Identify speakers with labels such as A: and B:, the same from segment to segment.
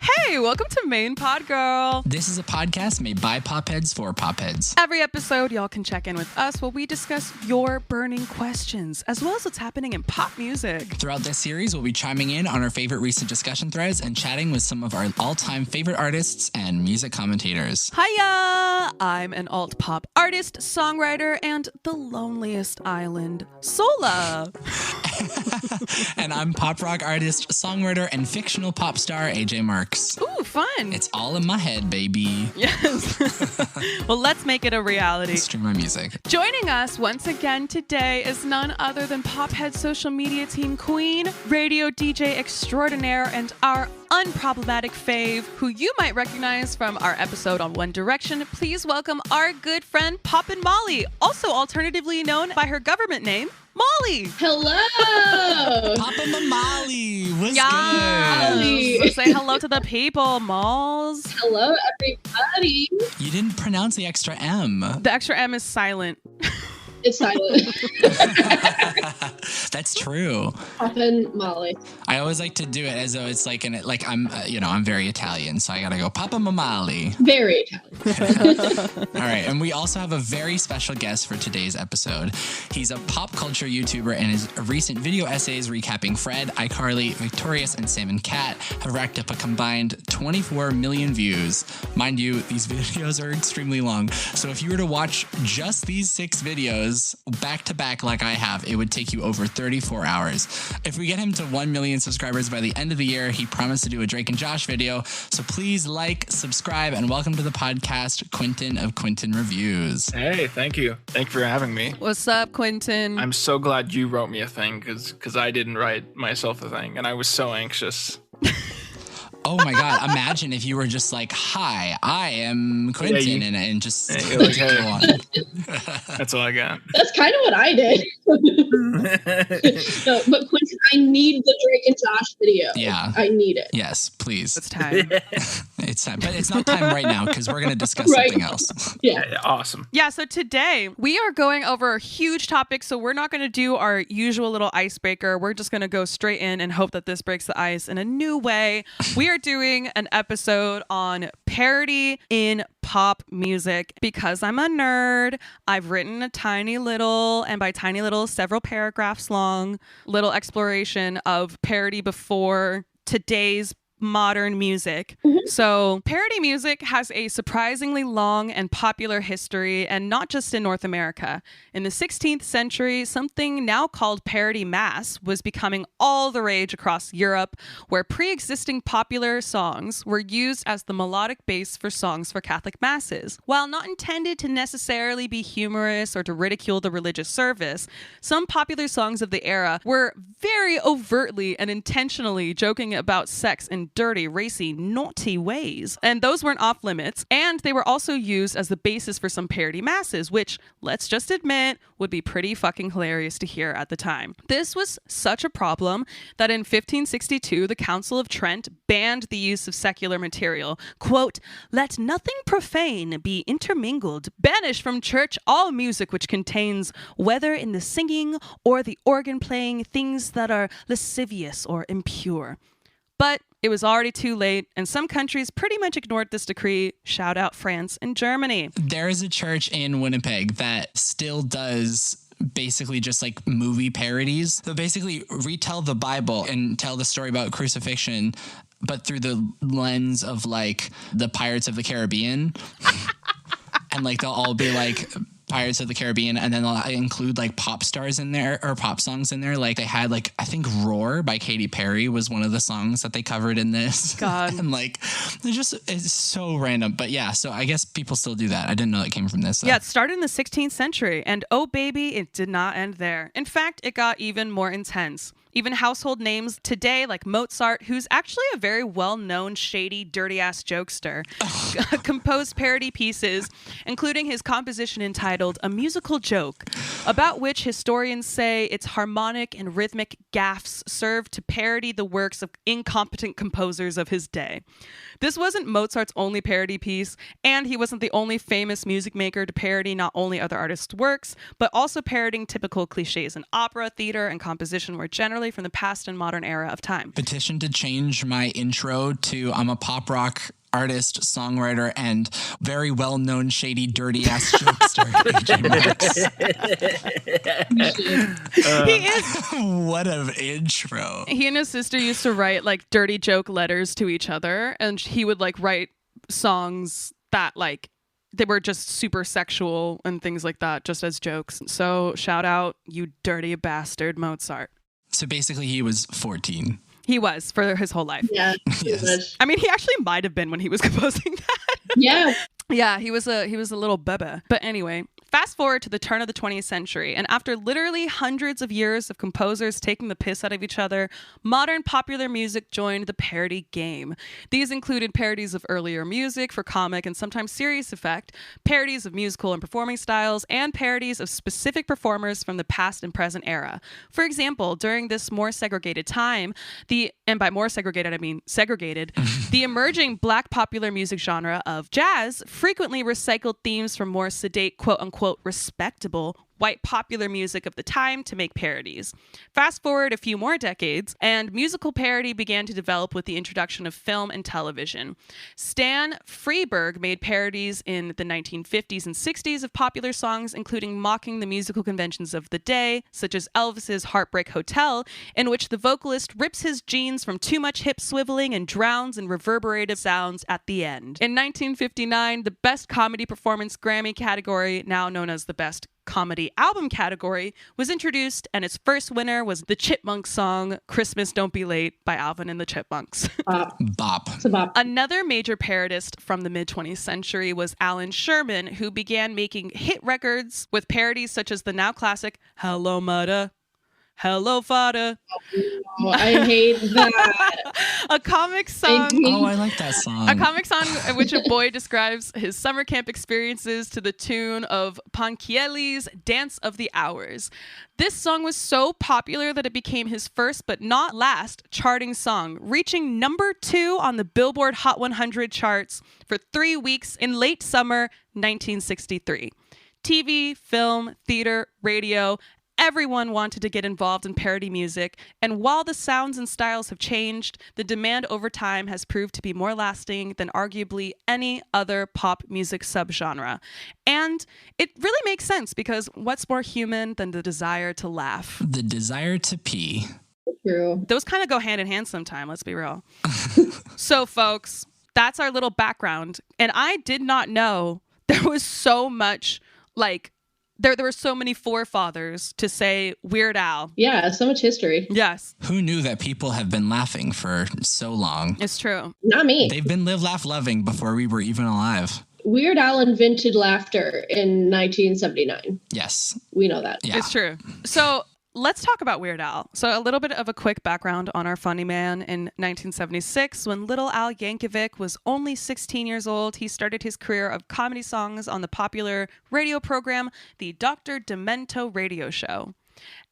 A: Hey, welcome to Main Pod Girl.
B: This is a podcast made by popheads for popheads.
A: Every episode, y'all can check in with us while we discuss your burning questions, as well as what's happening in pop music.
B: Throughout this series, we'll be chiming in on our favorite recent discussion threads and chatting with some of our all-time favorite artists and music commentators.
A: Hiya! I'm an alt pop artist, songwriter, and the loneliest island, Sola.
B: And I'm pop rock artist, songwriter, and fictional pop star AJ Marks.
A: Ooh, fun.
B: It's all in my head, baby.
A: Yes. Well, let's make it a reality.
B: Stream my music.
A: Joining us once again today is none other than Pophead social media team queen, radio DJ extraordinaire, and our unproblematic fave, who you might recognize from our episode on One Direction. Please welcome our good friend Poppin' Molly, also alternatively known by her government name, Molly.
C: Hello.
B: Papa Molly, what's
A: Yes.
B: good?
A: Say hello to the people, Malls.
C: Hello, everybody.
B: You didn't pronounce the extra M.
A: The extra M is silent.
C: It's silent.
B: That's true.
C: Poppin' Molly.
B: I always like to do it as though it's like I'm very Italian, so I gotta go Papa Molly.
C: Very Italian.
B: All right, and we also have a very special guest for today's episode. He's a pop culture YouTuber, and his recent video essays recapping Fred, iCarly, Victorious, and Sam and Cat have racked up a combined 24 million views. Mind you, these videos are extremely long, so if you were to watch just these 6 videos back to back like I have, it would take you over 34 hours. If we get him to 1 million subscribers by the end of the year, he promised to do a Drake and Josh video. So please like, subscribe, and welcome to the podcast, Quinton of Quinton Reviews.
D: Hey, thank you. Thank you for having me.
A: What's up, Quinton?
D: I'm so glad you wrote me a thing because I didn't write myself a thing, and I was so anxious.
B: Oh my God, imagine if you were just like, hi, I am Quinton, and just
D: you're like, hey.
B: go on.
D: That's all I got.
C: That's kind of what I did. No, but Quinton, I need the Drake and Josh video.
B: Yeah.
C: I need it.
B: Yes, please.
A: It's time.
B: It's time. But it's not time right now because we're going to discuss
C: Right.
B: something else.
C: Yeah.
D: Yeah, awesome.
A: Yeah, so today we are going over a huge topic, so we're not going to do our usual little icebreaker. We're just going to go straight in and hope that this breaks the ice in a new way. We are doing an episode on parody in pop music. Because I'm a nerd, I've written a tiny little, and by tiny little, several paragraphs long, little exploration of parody before today's modern music. So parody music has a surprisingly long and popular history, and not just in North America. In the 16th century, something now called parody mass was becoming all the rage across Europe, where pre-existing popular songs were used as the melodic base for songs for Catholic masses. While not intended to necessarily be humorous or to ridicule the religious service, some popular songs of the era were very overtly and intentionally joking about sex in dirty, racy, naughty ways. And those weren't off limits. And they were also used as the basis for some parody masses, which, let's just admit, would be pretty fucking hilarious to hear at the time. This was such a problem that in 1562, the Council of Trent banned the use of secular material. Quote, "Let nothing profane be intermingled. Banish from church all music which contains, whether in the singing or the organ playing, things that are lascivious or impure." But it was already too late, and some countries pretty much ignored this decree. Shout out France and Germany.
B: There is a church in Winnipeg that still does basically just like movie parodies. They'll basically retell the Bible and tell the story about crucifixion, but through the lens of like the Pirates of the Caribbean. And like they'll all be like Pirates of the Caribbean, and then they'll include like pop stars in there or pop songs in there. Like they had like, I think Roar by Katy Perry was one of the songs that they covered in this.
A: God.
B: And like it's so random. But yeah, so I guess people still do that. I didn't know it came from this. So.
A: Yeah, it started in the 16th century, and oh baby, it did not end there. In fact, it got even more intense. Even household names today, like Mozart, who's actually a very well-known, shady, dirty-ass jokester, composed parody pieces, including his composition entitled A Musical Joke, about which historians say its harmonic and rhythmic gaffes served to parody the works of incompetent composers of his day. This wasn't Mozart's only parody piece, and he wasn't the only famous music maker to parody not only other artists' works, but also parodying typical cliches in opera, theater, and composition more generally, entirely from the past and modern era of time.
B: Petition to change my intro to I'm a pop rock artist, songwriter, and very well-known shady, dirty-ass jokester.
A: He is.
B: What an intro.
A: He and his sister used to write like dirty joke letters to each other, and he would like write songs that like they were just super sexual and things like that, just as jokes. So shout out, you dirty bastard, Mozart.
B: So basically he was 14.
A: He was for his whole life.
C: Yeah.
B: Yes.
A: I mean, he actually might have been when he was composing that.
C: Yeah.
A: Yeah, he was a little bebe. But anyway, fast forward to the turn of the 20th century, and after literally hundreds of years of composers taking the piss out of each other, modern popular music joined the parody game. These included parodies of earlier music for comic and sometimes serious effect, parodies of musical and performing styles, and parodies of specific performers from the past and present era. For example, during this more segregated time, and by more segregated I mean segregated, the emerging black popular music genre of jazz frequently recycled themes from more sedate, quote-unquote, respectable white popular music of the time to make parodies. Fast forward a few more decades, and musical parody began to develop with the introduction of film and television. Stan Freberg made parodies in the 1950s and 60s of popular songs, including mocking the musical conventions of the day, such as Elvis's Heartbreak Hotel, in which the vocalist rips his jeans from too much hip swiveling and drowns in reverberative sounds at the end. In 1959, the Best Comedy Performance Grammy category, now known as the Best Comedy Album category, was introduced, and its first winner was the Chipmunks song Christmas Don't Be Late by Alvin and the Chipmunks.
B: Bop.
C: It's a bop.
A: Another major parodist from the mid-20th century was Alan Sherman, who began making hit records with parodies such as the now classic Hello Mudda, Hello Fada.
C: Oh, I hate that.
A: A comic song.
B: Oh, I like that song.
A: A comic song in which a boy describes his summer camp experiences to the tune of Panchielli's Dance of the Hours. This song was so popular that it became his first but not last charting song, reaching number 2 on the Billboard Hot 100 charts for 3 weeks in late summer 1963. TV, film, theater, radio, everyone wanted to get involved in parody music, and while the sounds and styles have changed, the demand over time has proved to be more lasting than arguably any other pop music subgenre. And it really makes sense, because what's more human than the desire to laugh?
B: The desire to pee.
C: True.
A: Those kind of go hand in hand sometime, let's be real. So, folks, that's our little background. And I did not know there was so much, like, there were so many forefathers to say Weird Al.
C: Yeah, so much history.
A: Yes,
B: Who knew that people have been laughing for so long?
A: it's true.
C: Not me.
B: They've been live, laugh, loving before we were even alive.
C: Weird Al invented laughter in 1979.
B: Yes.
C: We know that.
B: Yeah.
A: It's true. So let's talk about Weird Al. So a little bit of a quick background on our funny man. In 1976, when little Al Yankovic was only 16 years old, he started his career of comedy songs on the popular radio program, the Dr. Demento radio show.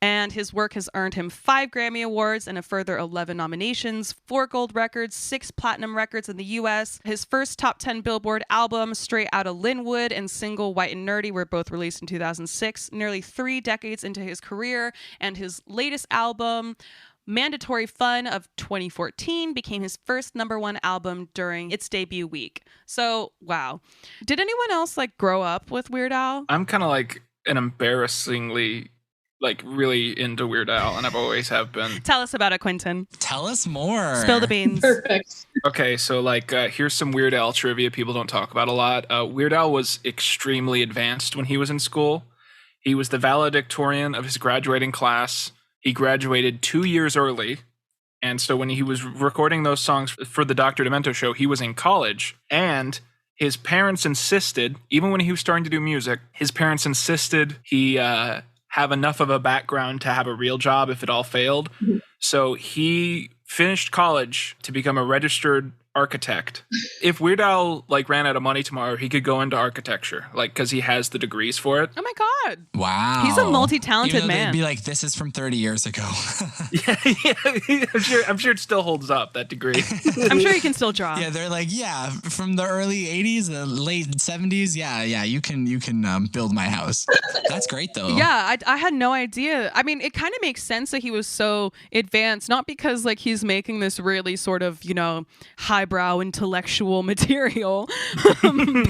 A: And his work has earned him 5 Grammy Awards and a further 11 nominations, 4 gold records, 6 platinum records in the US. His first top 10 Billboard album, Straight Outta Linwood, and single White and Nerdy were both released in 2006, nearly 3 decades into his career. And his latest album, Mandatory Fun of 2014, became his first #1 album during its debut week. So, wow. Did anyone else like grow up with Weird Al?
D: I'm kind of like an embarrassingly, like, really into Weird Al, and I've always have been.
A: Tell us about it, Quinton.
B: Tell us more.
A: Spill the beans.
C: Perfect.
D: Okay, so like, here's some Weird Al trivia people don't talk about a lot. Weird Al was extremely advanced when he was in school. He was the valedictorian of his graduating class. He graduated 2 years early. And so when he was recording those songs for the Dr. Demento show, he was in college. And his parents insisted, even when he was starting to do music, his parents insisted he have enough of a background to have a real job if it all failed. Mm-hmm. So he finished college to become a registered architect. If Weird Al like ran out of money tomorrow, he could go into architecture, like because he has the degrees for it.
A: Oh my God.
B: Wow.
A: He's a multi-talented
B: Even though
A: man.
B: They'd be like, this is from 30 years ago.
D: Yeah, I'm sure it still holds up, that degree.
A: I'm sure he can still draw.
B: Yeah, they're like, yeah, from the early 80s, the late 70s. Yeah, you can build my house. That's great, though.
A: Yeah, I had no idea. I mean, it kind of makes sense that he was so advanced, not because like he's making this really sort of, highbrow intellectual material,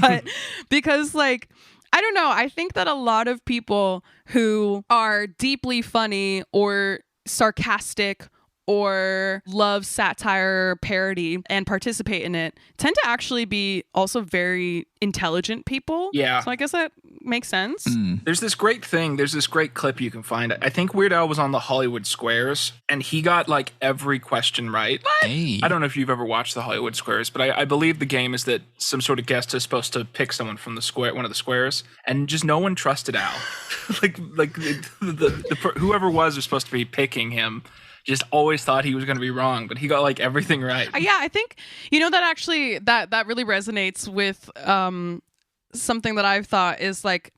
A: but because like, I don't know, I think that a lot of people who are deeply funny or sarcastic or love satire, parody, and participate in it tend to actually be also very intelligent people.
D: Yeah.
A: So I guess that makes sense.
D: There's this great clip you can find. I think Weird Al was on the Hollywood Squares, and he got like every question right.
A: What?
B: Hey.
D: I don't know if you've ever watched the Hollywood Squares, but I believe the game is that some sort of guest is supposed to pick someone from the square, one of the squares, and just no one trusted Al. Whoever was supposed to be picking him just always thought he was going to be wrong, but he got like everything right.
A: Yeah, I think that actually that really resonates with something that I've thought is like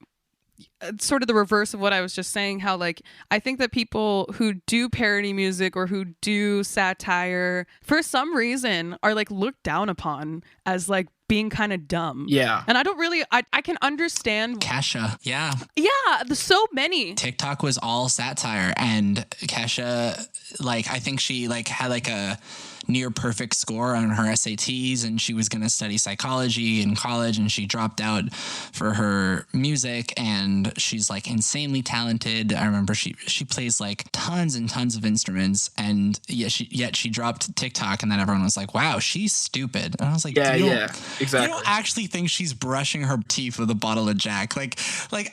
A: sort of the reverse of what I was just saying, how like I think that people who do parody music or who do satire for some reason are like looked down upon as like being kind of dumb.
D: Yeah.
A: And I don't really I can understand
B: Kesha. Yeah.
A: Yeah, there's so many.
B: TikTok was all satire, and Kesha, like, I think she like had like a near perfect score on her SATs, and she was going to study psychology in college, and she dropped out for her music, and she's like insanely talented. I remember she plays like tons and tons of instruments, and yet she dropped TikTok, and then everyone was like, wow, she's stupid. And I was like,
D: yeah, exactly.
B: You don't actually think she's brushing her teeth with a bottle of Jack. Like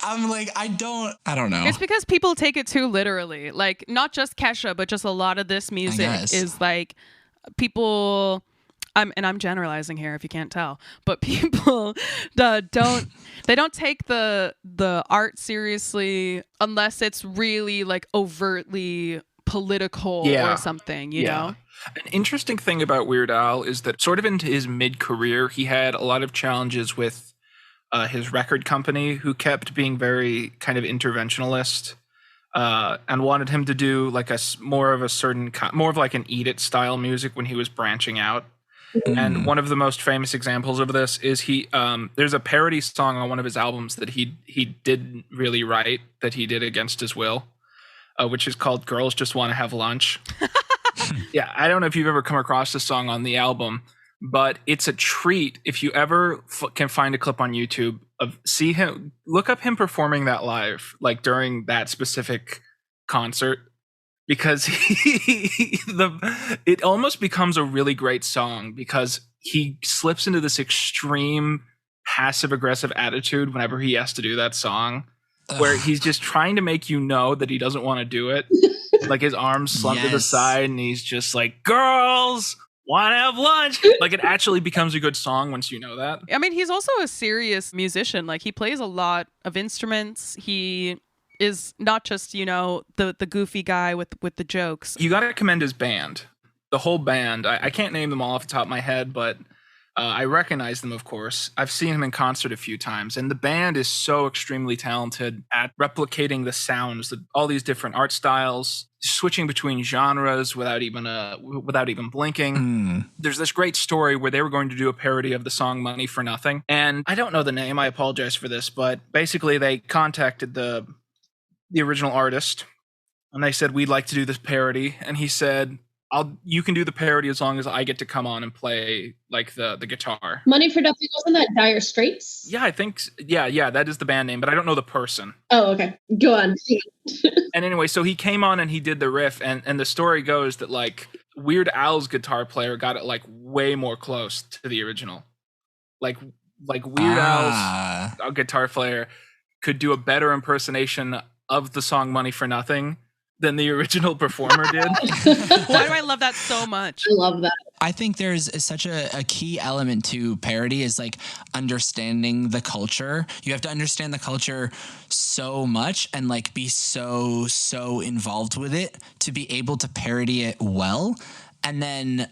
B: I'm like, I don't know.
A: It's because people take it too literally. Like not just Kesha, but just a lot of this music is like people, I'm generalizing here if you can't tell, but people don't take the art seriously unless it's really like overtly political or something, you know?
D: An interesting thing about Weird Al is that sort of into his mid-career, he had a lot of challenges with his record company, who kept being very kind of interventionalist. And wanted him to do like more of like an Eat It style music when he was branching out. And one of the most famous examples of this is there's a parody song on one of his albums that he didn't really write, that he did against his will, which is called "Girls Just Want to Have Lunch." Yeah, I don't know if you've ever come across this song on the album, but it's a treat if you ever can find a clip on YouTube look up him performing that live, like during that specific concert, because it almost becomes a really great song because he slips into this extreme passive aggressive attitude whenever he has to do that song, where he's just trying to make you know that he doesn't want to do it. Like his arms slumped to the side, and he's just like, "Girls want to have lunch." Like it actually becomes a good song once you know that.
A: I mean, he's also a serious musician. Like he plays a lot of instruments. He is not just, the goofy guy with the jokes.
D: You got to commend his band. The whole band. I can't name them all off the top of my head, but I recognize them, of course. I've seen him in concert a few times, and the band is so extremely talented at replicating the sounds, all these different art styles, switching between genres without even blinking. There's this great story where they were going to do a parody of the song "Money for Nothing," and I don't know the name. I apologize for this, but basically they contacted the original artist, and they said, "We'd like to do this parody," and he said, you can do the parody as long as I get to come on and play like the guitar.
C: Money for Nothing, wasn't that Dire Straits?
D: Yeah, I think, yeah, that is the band name, but I don't know the person.
C: Oh, okay. Go on.
D: And anyway, so he came on and he did the riff, and the story goes that like Weird Al's guitar player got it like way more close to the original. Like Weird Al's guitar player could do a better impersonation of the song "Money for Nothing" than the original performer did.
A: Why do I love that so much?
C: I love that.
B: I think there's such a key element to parody is like understanding the culture. You have to understand the culture so much and like be so involved with it to be able to parody it well. And then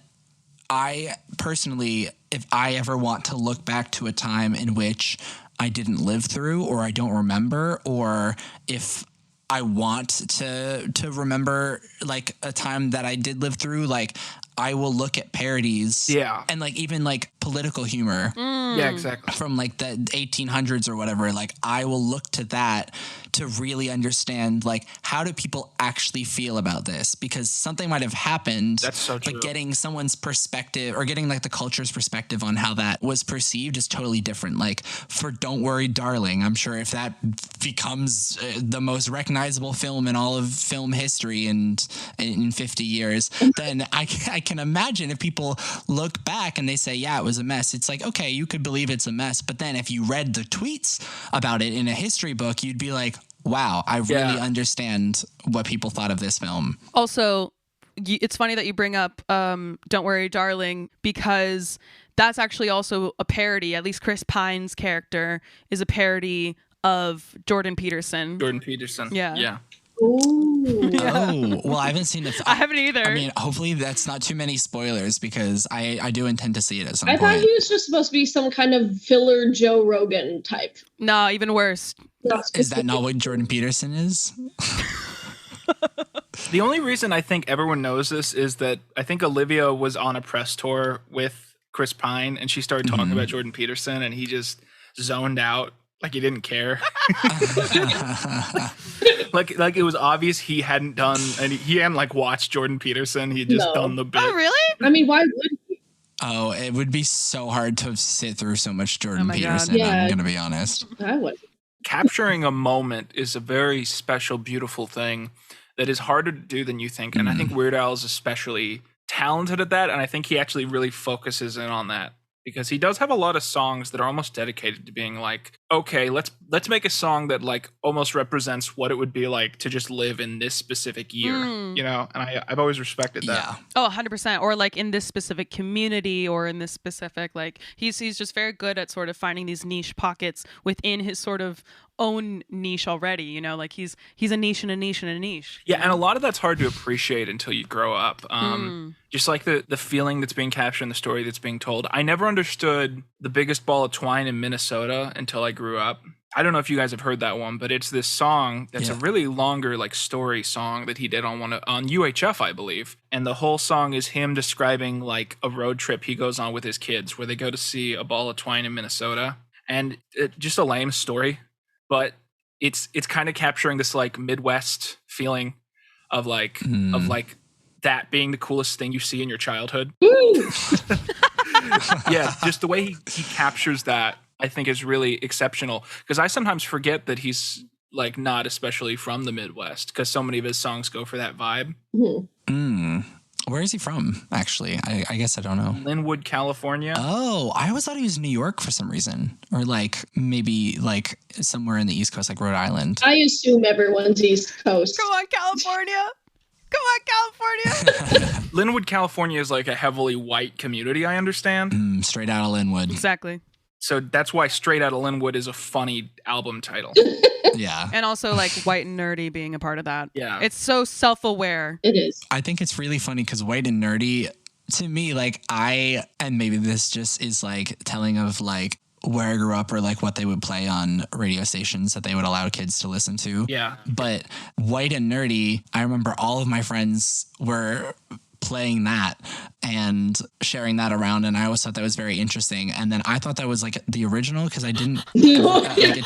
B: I personally, if I ever want to look back to a time in which I didn't live through or I don't remember, or if I want to remember like a time that I did live through, like I will look at parodies and like even like political humor
D: Yeah, exactly.
B: from like the 1800s or whatever. Like I will look to that to really understand like how do people actually feel about this, because something might have happened.
D: That's so true.
B: But getting someone's perspective or getting like the culture's perspective on how that was perceived is totally different. Like for Don't Worry Darling, I'm sure if that becomes the most recognizable film in all of film history and in 50 years, then I can imagine if people look back and they say, yeah, it was a mess. It's like, okay, you could believe it's a mess. But then if you read the tweets about it in a history book, you'd be like, wow, I really understand what people thought of this film.
A: Also, it's funny that you bring up Don't Worry Darling, because that's actually also a parody. At least Chris Pine's character is a parody of Jordan Peterson.
D: Yeah.
C: Ooh.
B: Oh, well, I haven't seen it.
A: I haven't either.
B: I mean, hopefully that's not too many spoilers, because I do intend to see it at some
C: I
B: point.
C: thought he was just supposed to be some kind of filler Joe Rogan type.
A: No, even worse.
B: Is that not what Jordan Peterson is?
D: The only reason I think everyone knows this is that I think Olivia was on a press tour with Chris Pine and she started talking about Jordan Peterson and he just zoned out like he didn't care. like it was obvious he hadn't done and he hadn't like watched Jordan Peterson. He had just done the bit.
A: Oh, really?
C: I mean, why would he?
B: Oh, it would be so hard to sit through so much Jordan Peterson.
C: Yeah.
B: I'm going to be honest.
C: I would.
D: Capturing a moment is a very special, beautiful thing that is harder to do than you think. And I think Weird Al is especially talented at that. And I think he actually really focuses in on that because he does have a lot of songs that are almost dedicated to being like, okay, let's make a song that like almost represents what it would be like to just live in this specific year, you know? And I've always respected that.
B: Yeah.
A: Oh, 100%. Or like in this specific community or in this specific, like he's just very good at sort of finding these niche pockets within his sort of own niche already, you know, like he's a niche and a niche and a niche.
D: Yeah, and a lot of that's hard to appreciate until you grow up. Just like the feeling that's being captured in the story that's being told. I never understood The Biggest Ball of Twine in Minnesota until I grew up. I don't know if you guys have heard that one, but it's this song that's a really longer like story song that he did on on UHF, I believe. And the whole song is him describing like a road trip he goes on with his kids where they go to see a ball of twine in Minnesota. And just a lame story. But it's kind of capturing this like Midwest feeling of like that being the coolest thing you see in your childhood. Yeah, just the way he captures that, I think is really exceptional. Because I sometimes forget that he's like not especially from the Midwest because so many of his songs go for that vibe.
B: Where is he from, actually? I guess I don't know.
D: Linwood, California.
B: Oh, I always thought he was in New York for some reason. Or like maybe like somewhere in the East Coast, like Rhode Island.
C: I assume everyone's East Coast.
A: Come on, California. Come on, California.
D: Linwood, California is like a heavily white community, I understand.
B: Straight out of Linwood.
A: Exactly.
D: So that's why Straight Outta Linwood is a funny album title.
B: Yeah.
A: And also like white and nerdy being a part of that.
D: Yeah.
A: It's so self-aware.
C: It is.
B: I think it's really funny because white and nerdy, to me, like and maybe this just is like telling of like where I grew up or like what they would play on radio stations that they would allow kids to listen to.
D: Yeah.
B: But white and nerdy, I remember all of my friends were playing that and sharing that around, and I always thought that was very interesting. And then I thought that was like the original because I didn't like, it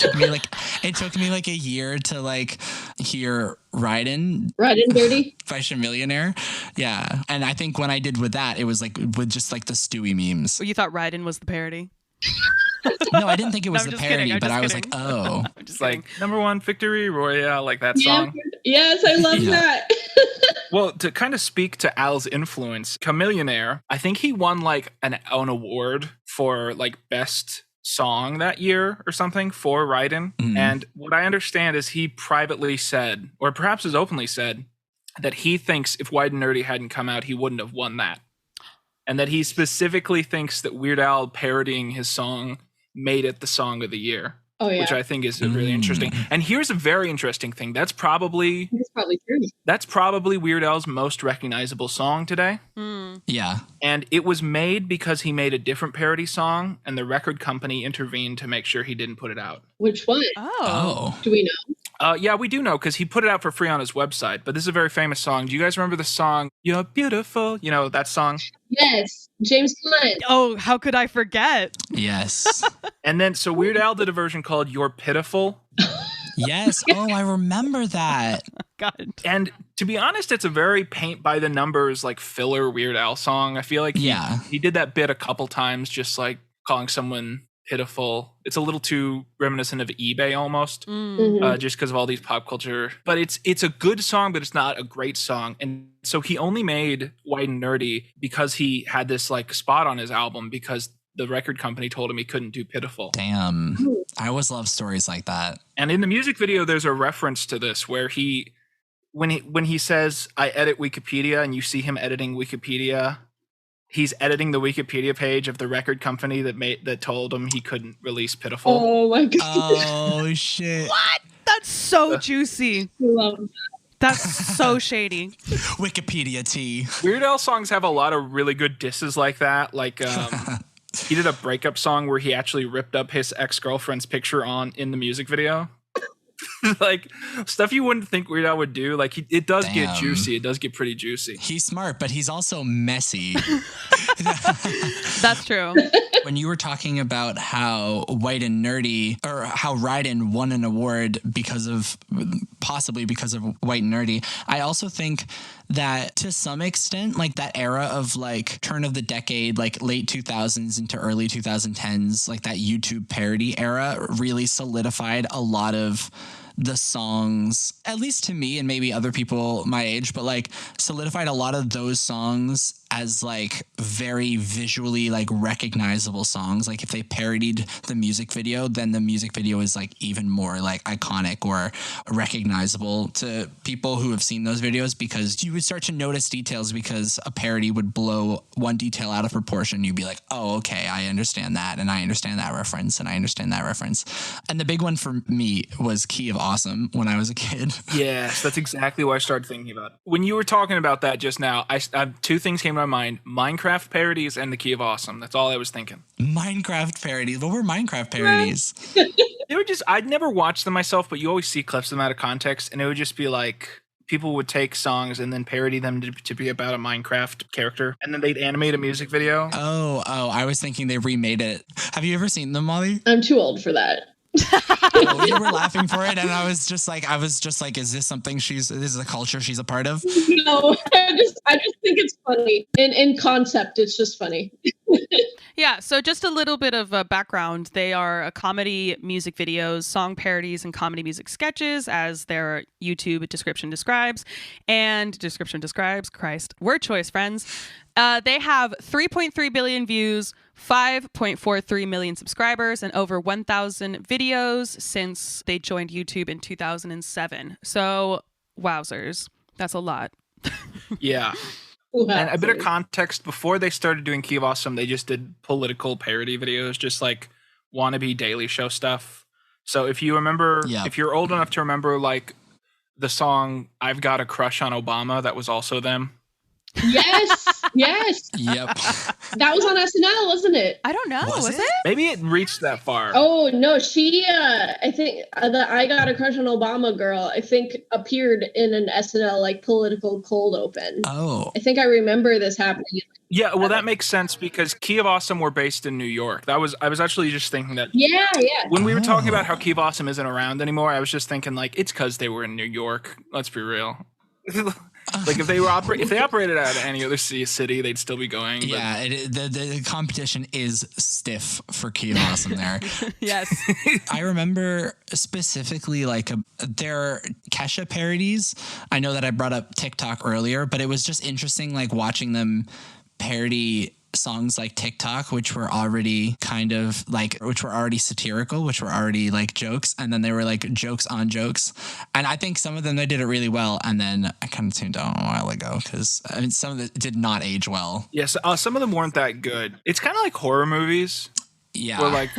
B: took me like a year to like hear Ridin'
C: Dirty
B: by Chamillionaire. Yeah. And I think when I did with that, it was like with just like the Stewie memes.
A: You thought Raiden was the parody?
B: No, I didn't think it was the parody,
A: kidding,
B: but I was
A: kidding.
B: like, oh.
D: It's like #1 Victory Royale, like that song.
C: Yes, I love that.
D: Well, to kind of speak to Al's influence, Chamillionaire, I think he won like an award for like best song that year or something for Raiden. And what I understand is he privately said, or perhaps has openly said, that he thinks if Wide and Nerdy hadn't come out, he wouldn't have won that. And that he specifically thinks that Weird Al parodying his song made it the song of the year.
C: Oh yeah,
D: which I think is really interesting. And here's a very interesting thing. That's probably
C: true.
D: That's probably Weird Al's most recognizable song today.
B: Yeah.
D: And it was made because he made a different parody song, and the record company intervened to make sure he didn't put it out.
C: Which one?
B: Oh.
C: Do we know?
D: Yeah, we do know because he put it out for free on his website. But this is a very famous song. Do you guys remember the song "You're Beautiful"? You know that song.
C: Yes, James Blunt.
A: Oh, how could I forget?
B: Yes.
D: And then so Weird Al did a version called "You're Pitiful."
B: Yes. Oh, I remember that.
A: God.
D: And to be honest, it's a very paint by the numbers, like filler Weird Al song. I feel like he did that bit a couple times, just like calling someone pitiful. It's a little too reminiscent of eBay almost, just because of all these pop culture. But it's a good song, but it's not a great song. And so he only made White and Nerdy because he had this like spot on his album because the record company told him he couldn't do Pitiful.
B: Damn. I always love stories like that.
D: And in the music video, there's a reference to this where when he says, "I edit Wikipedia," and you see him editing Wikipedia, he's editing the Wikipedia page of the record company that told him he couldn't release Pitiful.
C: Oh my god!
B: Oh shit!
A: What? That's so juicy.
C: Love that.
A: That's so shady.
B: Wikipedia tea.
D: Weird Al songs have a lot of really good disses like that. Like he did a breakup song where he actually ripped up his ex-girlfriend's picture in the music video. Like stuff you wouldn't think Weird Al would do. Like it does get juicy. It does get pretty juicy.
B: He's smart, but he's also messy.
A: That's true.
B: When you were talking about how White and Nerdy, or how Ryden won an award possibly because of White and Nerdy, I also think that to some extent, like that era of like turn of the decade, like late 2000s into early 2010s, like that YouTube parody era really solidified a lot of the songs, at least to me and maybe other people my age, but like solidified a lot of those songs as like very visually like recognizable songs. Like if they parodied the music video, then the music video is like even more like iconic or recognizable to people who have seen those videos, because you would start to notice details because a parody would blow one detail out of proportion. You'd be like, oh, okay, I understand that. And I understand that reference. And I understand that reference. And the big one for me was Key of Awesome when I was a kid.
D: Yes, that's exactly what I started thinking about. When you were talking about that just now, I two things came to my mind: Minecraft parodies and the Key of Awesome. That's all I was thinking.
B: Minecraft parodies? What were Minecraft parodies?
D: They were just, I'd never watched them myself, but you always see clips of them out of context, and it would just be like people would take songs and then parody them to be about a Minecraft character, and then they'd animate a music video.
B: Oh, I was thinking they remade it. Have you ever seen them, Molly?
C: I'm too old for that.
B: Oh, you were laughing for it, and I was just like, is this something this is a culture she's a part of?
C: No, I just think it's funny. In concept, it's just funny.
A: Yeah, so just a little bit of background. They are comedy music videos, song parodies, and comedy music sketches, as their YouTube description describes. Christ, word choice, friends. They have 3.3 billion views, 5.43 million subscribers, and over 1,000 videos since they joined YouTube in 2007. So, wowzers. That's a lot.
D: Yeah. And a bit of context, before they started doing Key of Awesome, they just did political parody videos, just like wannabe Daily Show stuff. So if you remember, if you're old enough to remember like the song "I've Got a Crush on Obama," that was also them.
C: Yes.
B: Yep.
C: That was on SNL, wasn't it?
A: I don't know. Was it?
D: Maybe it reached that far.
C: Oh no, she. I think the "I Got a Crush on Obama" girl, I think, appeared in an SNL like political cold open.
B: Oh.
C: I think I remember this happening.
D: Yeah, well, that makes sense because Key of Awesome were based in New York. I was actually just thinking that.
C: Yeah.
D: When we were talking about how Key of Awesome isn't around anymore, I was just thinking like it's because they were in New York. Let's be real. Like if they operated out of any other city, they'd still be going.
B: Yeah, the competition is stiff for Key of Awesome there.
A: Yes.
B: I remember specifically like their Kesha parodies. I know that I brought up TikTok earlier, but it was just interesting like watching them parody songs like TikTok, which were already satirical, which were already like jokes, and then they were like jokes on jokes. And I think some of them, they did it really well, and then I kind of tuned out a while ago because I mean some of it did not age well.
D: Yes, some of them weren't that good. It's kind of like horror movies.
B: Yeah.
D: Where like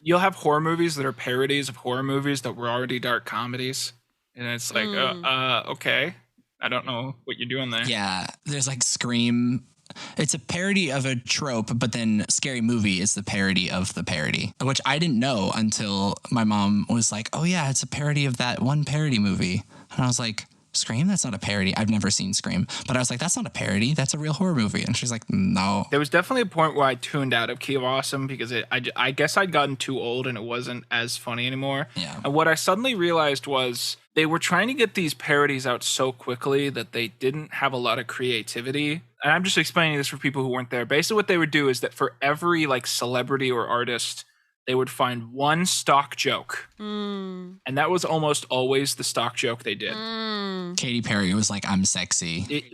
D: you'll have horror movies that are parodies of horror movies that were already dark comedies, and it's like, okay, I don't know what you're doing there.
B: Yeah, there's like Scream. It's a parody of a trope, but then Scary Movie is the parody of the parody, which I didn't know until my mom was like, oh yeah, it's a parody of that one parody movie. And I was like, Scream? That's not a parody. I've never seen Scream. But I was like, that's not a parody. That's a real horror movie. And she's like, no.
D: There was definitely a point where I tuned out of Key of Awesome because I guess I'd gotten too old and it wasn't as funny anymore.
B: Yeah.
D: And what I suddenly realized was they were trying to get these parodies out so quickly that they didn't have a lot of creativity. And I'm just explaining this for people who weren't there. Basically what they would do is that for every like celebrity or artist, they would find one stock joke. And that was almost always the stock joke they did.
B: Katy Perry was like, I'm sexy.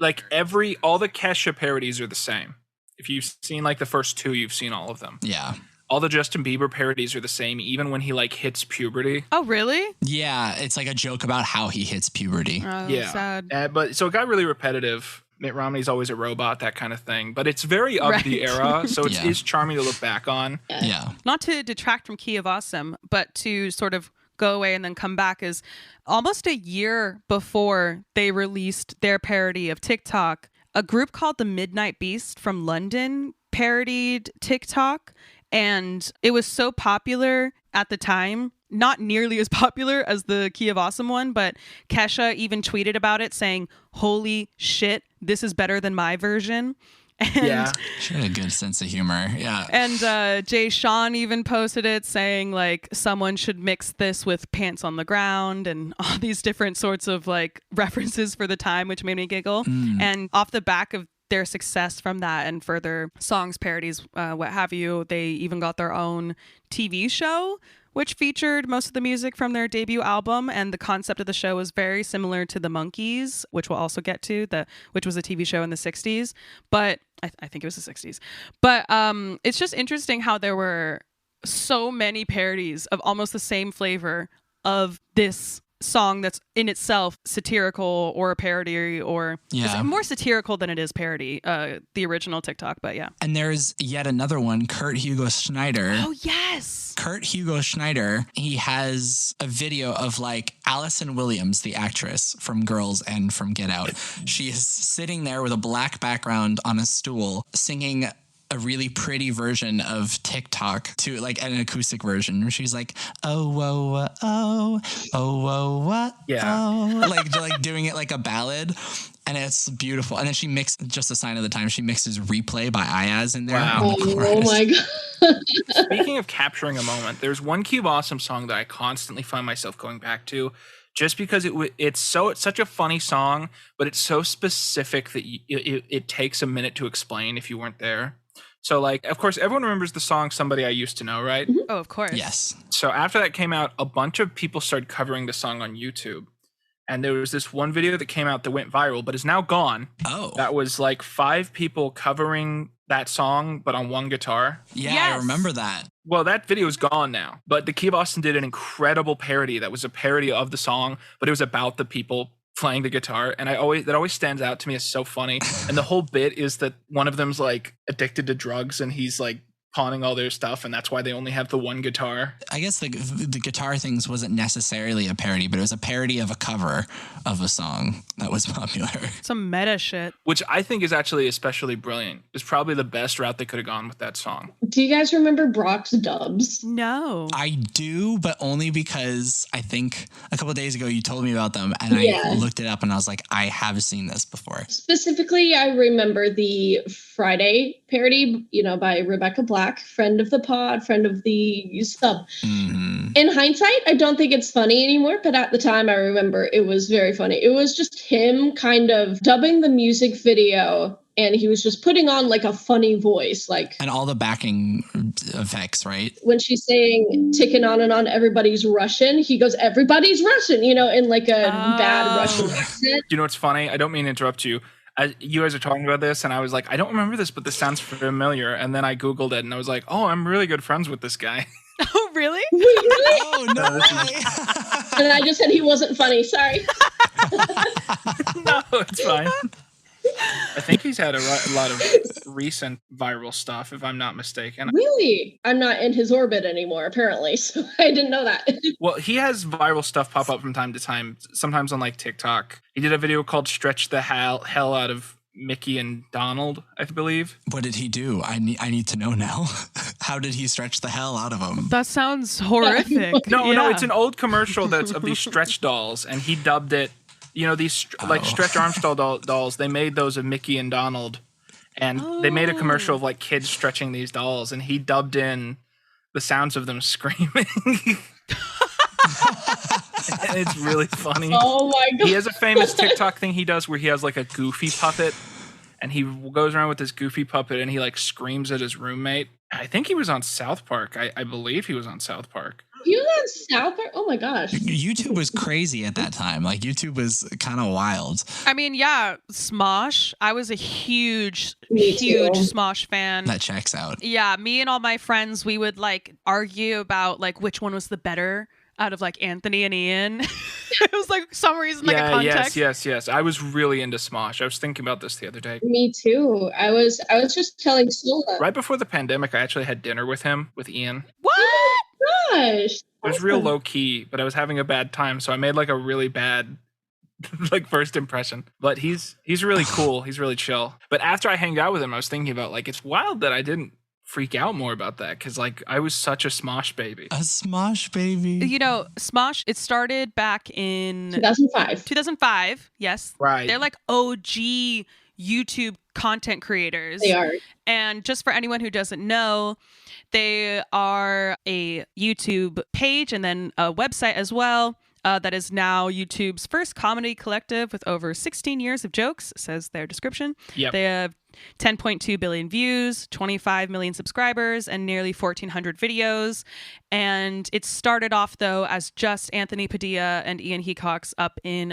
D: All the Kesha parodies are the same. If you've seen like the first two, you've seen all of them.
B: Yeah.
D: All the Justin Bieber parodies are the same, even when he like hits puberty.
A: Oh, really?
B: Yeah, it's like a joke about how he hits puberty.
A: Oh,
D: Yeah.
A: sad.
D: But so it got really repetitive. Mitt Romney's always a robot, that kind of thing. But it's very of the era, so it is charming to look back on.
B: Yeah.
A: Not to detract from Key of Awesome, but to sort of go away and then come back, is almost a year before they released their parody of TikTok, a group called the Midnight Beast from London parodied TikTok. And it was so popular at the time, not nearly as popular as the Key of Awesome one, but Kesha even tweeted about it saying, holy shit, this is better than my version. And,
B: She had a good sense of humor. Yeah.
A: And Jay Sean even posted it saying like someone should mix this with Pants on the Ground and all these different sorts of like references for the time, which made me giggle. And off the back of their success from that and further songs, parodies, what have you, they even got their own TV show, which featured most of the music from their debut album. And the concept of the show was very similar to The Monkees, which we'll also get to, which was a TV show in the 60s. But I think it was the 60s. But it's just interesting how there were so many parodies of almost the same flavor of this song that's in itself satirical or a parody, or it's more satirical than it is parody, the original TikTok, but yeah.
B: And there's yet another one, Kurt Hugo Schneider.
A: Oh, yes.
B: Kurt Hugo Schneider, he has a video of like Allison Williams, the actress from Girls and from Get Out. She is sitting there with a black background on a stool singing a really pretty version of TikTok, to like an acoustic version where she's like, oh, whoa, oh, oh, whoa, what?
D: Yeah.
B: Oh, like doing it like a ballad. And it's beautiful. And then she mixed, just a sign of the time, she mixes Replay by Ayaz in there.
D: Wow.
C: Oh my God.
D: Speaking of capturing a moment, there's one Key of Awesome song that I constantly find myself going back to, just because it's such a funny song, but it's so specific that it takes a minute to explain if you weren't there. So, like, of course, everyone remembers the song Somebody I Used to Know, right?
A: Oh, of course.
B: Yes.
D: So after that came out, a bunch of people started covering the song on YouTube. And there was this one video that came out that went viral, but is now gone.
B: Oh.
D: That was like 5 people covering that song, but on one guitar.
B: Yeah,
A: Yes.
B: I remember that.
D: Well, that video is gone now. But the Key of Awesome did an incredible parody that was a parody of the song, but it was about the people playing the guitar. And that always stands out to me as so funny. And the whole bit is that one of them's like addicted to drugs and he's like pawning all their stuff, and that's why they only have the one guitar.
B: I guess the guitar things wasn't necessarily a parody, but it was a parody of a cover of a song that was popular.
A: Some meta shit.
D: Which I think is actually especially brilliant. It's probably the best route they could have gone with that song.
C: Do you guys remember Brock's Dubs?
A: No.
B: I do, but only because I think a couple of days ago you told me about them, and I looked it up and I was like, I have seen this before.
C: Specifically, I remember the Friday parody, by Rebecca Black, friend of the pod, friend of the sub.
B: Mm-hmm.
C: In hindsight, I don't think it's funny anymore, but at the time I remember it was very funny. It was just him kind of dubbing the music video, and he was just putting on like a funny voice,
B: and all the backing effects, right?
C: When she's saying ticking on and on, everybody's Russian, he goes, everybody's Russian, in like a bad Russian accent.
D: You know what's funny? I don't mean to interrupt you. You guys are talking about this, and I was like, I don't remember this, but this sounds familiar. And then I Googled it, and I was like, oh, I'm really good friends with this guy.
A: Oh, really?
C: Wait, really?
B: Oh, no way.
C: And I just said he wasn't funny. Sorry.
D: No, it's fine. I think he's had a lot of recent viral stuff, if I'm not mistaken.
C: Really? I'm not in his orbit anymore, apparently, so I didn't know that.
D: Well, he has viral stuff pop up from time to time, sometimes on like TikTok. He did a video called Stretch the Hell Out of Mickey and Donald, I believe.
B: What did he do? I need to know now. How did he stretch the hell out of him?
A: That sounds horrific.
D: No, it's an old commercial that's of these stretch dolls, and he dubbed it, these like Stretch Armstrong dolls, they made those of Mickey and Donald, and they made a commercial of like kids stretching these dolls, and he dubbed in the sounds of them screaming. And it's really funny.
C: Oh my god.
D: He has a famous TikTok thing he does where he has like a Goofy puppet, and he goes around with this Goofy puppet and he like screams at his roommate. I think he was on South Park. I believe he was on South Park.
C: He was on South Park? Oh my gosh.
B: YouTube was crazy at that time. Like, YouTube was kind of wild.
A: I mean, yeah, Smosh. I was a huge
C: Me too.
A: Smosh fan.
B: That checks out.
A: Yeah, me and all my friends, we would like argue about like which one was the better out of like Anthony and Ian. It was like some reason, like a context.
D: Yes. I was really into Smosh. I was thinking about this the other day.
C: Me too. I was just telling Sola.
D: Right before the pandemic, I actually had dinner with Ian.
A: What?
C: Gosh.
D: It was real low key, but I was having a bad time, so I made like a really bad like first impression. But he's really cool. He's really chill. But after I hanged out with him, I was thinking about like it's wild that I didn't freak out more about that, because like I was such a Smosh baby.
B: A Smosh baby.
A: Smosh, it started back in
C: 2005.
A: 2005. Yes.
D: Right.
A: They're like OG YouTube content creators.
C: They are.
A: And just for anyone who doesn't know, they are a YouTube page and then a website as well. That is now YouTube's first comedy collective with over 16 years of jokes, says their description.
D: Yep.
A: They have 10.2 billion views, 25 million subscribers, and nearly 1,400 videos. And it started off, though, as just Anthony Padilla and Ian Hecox up in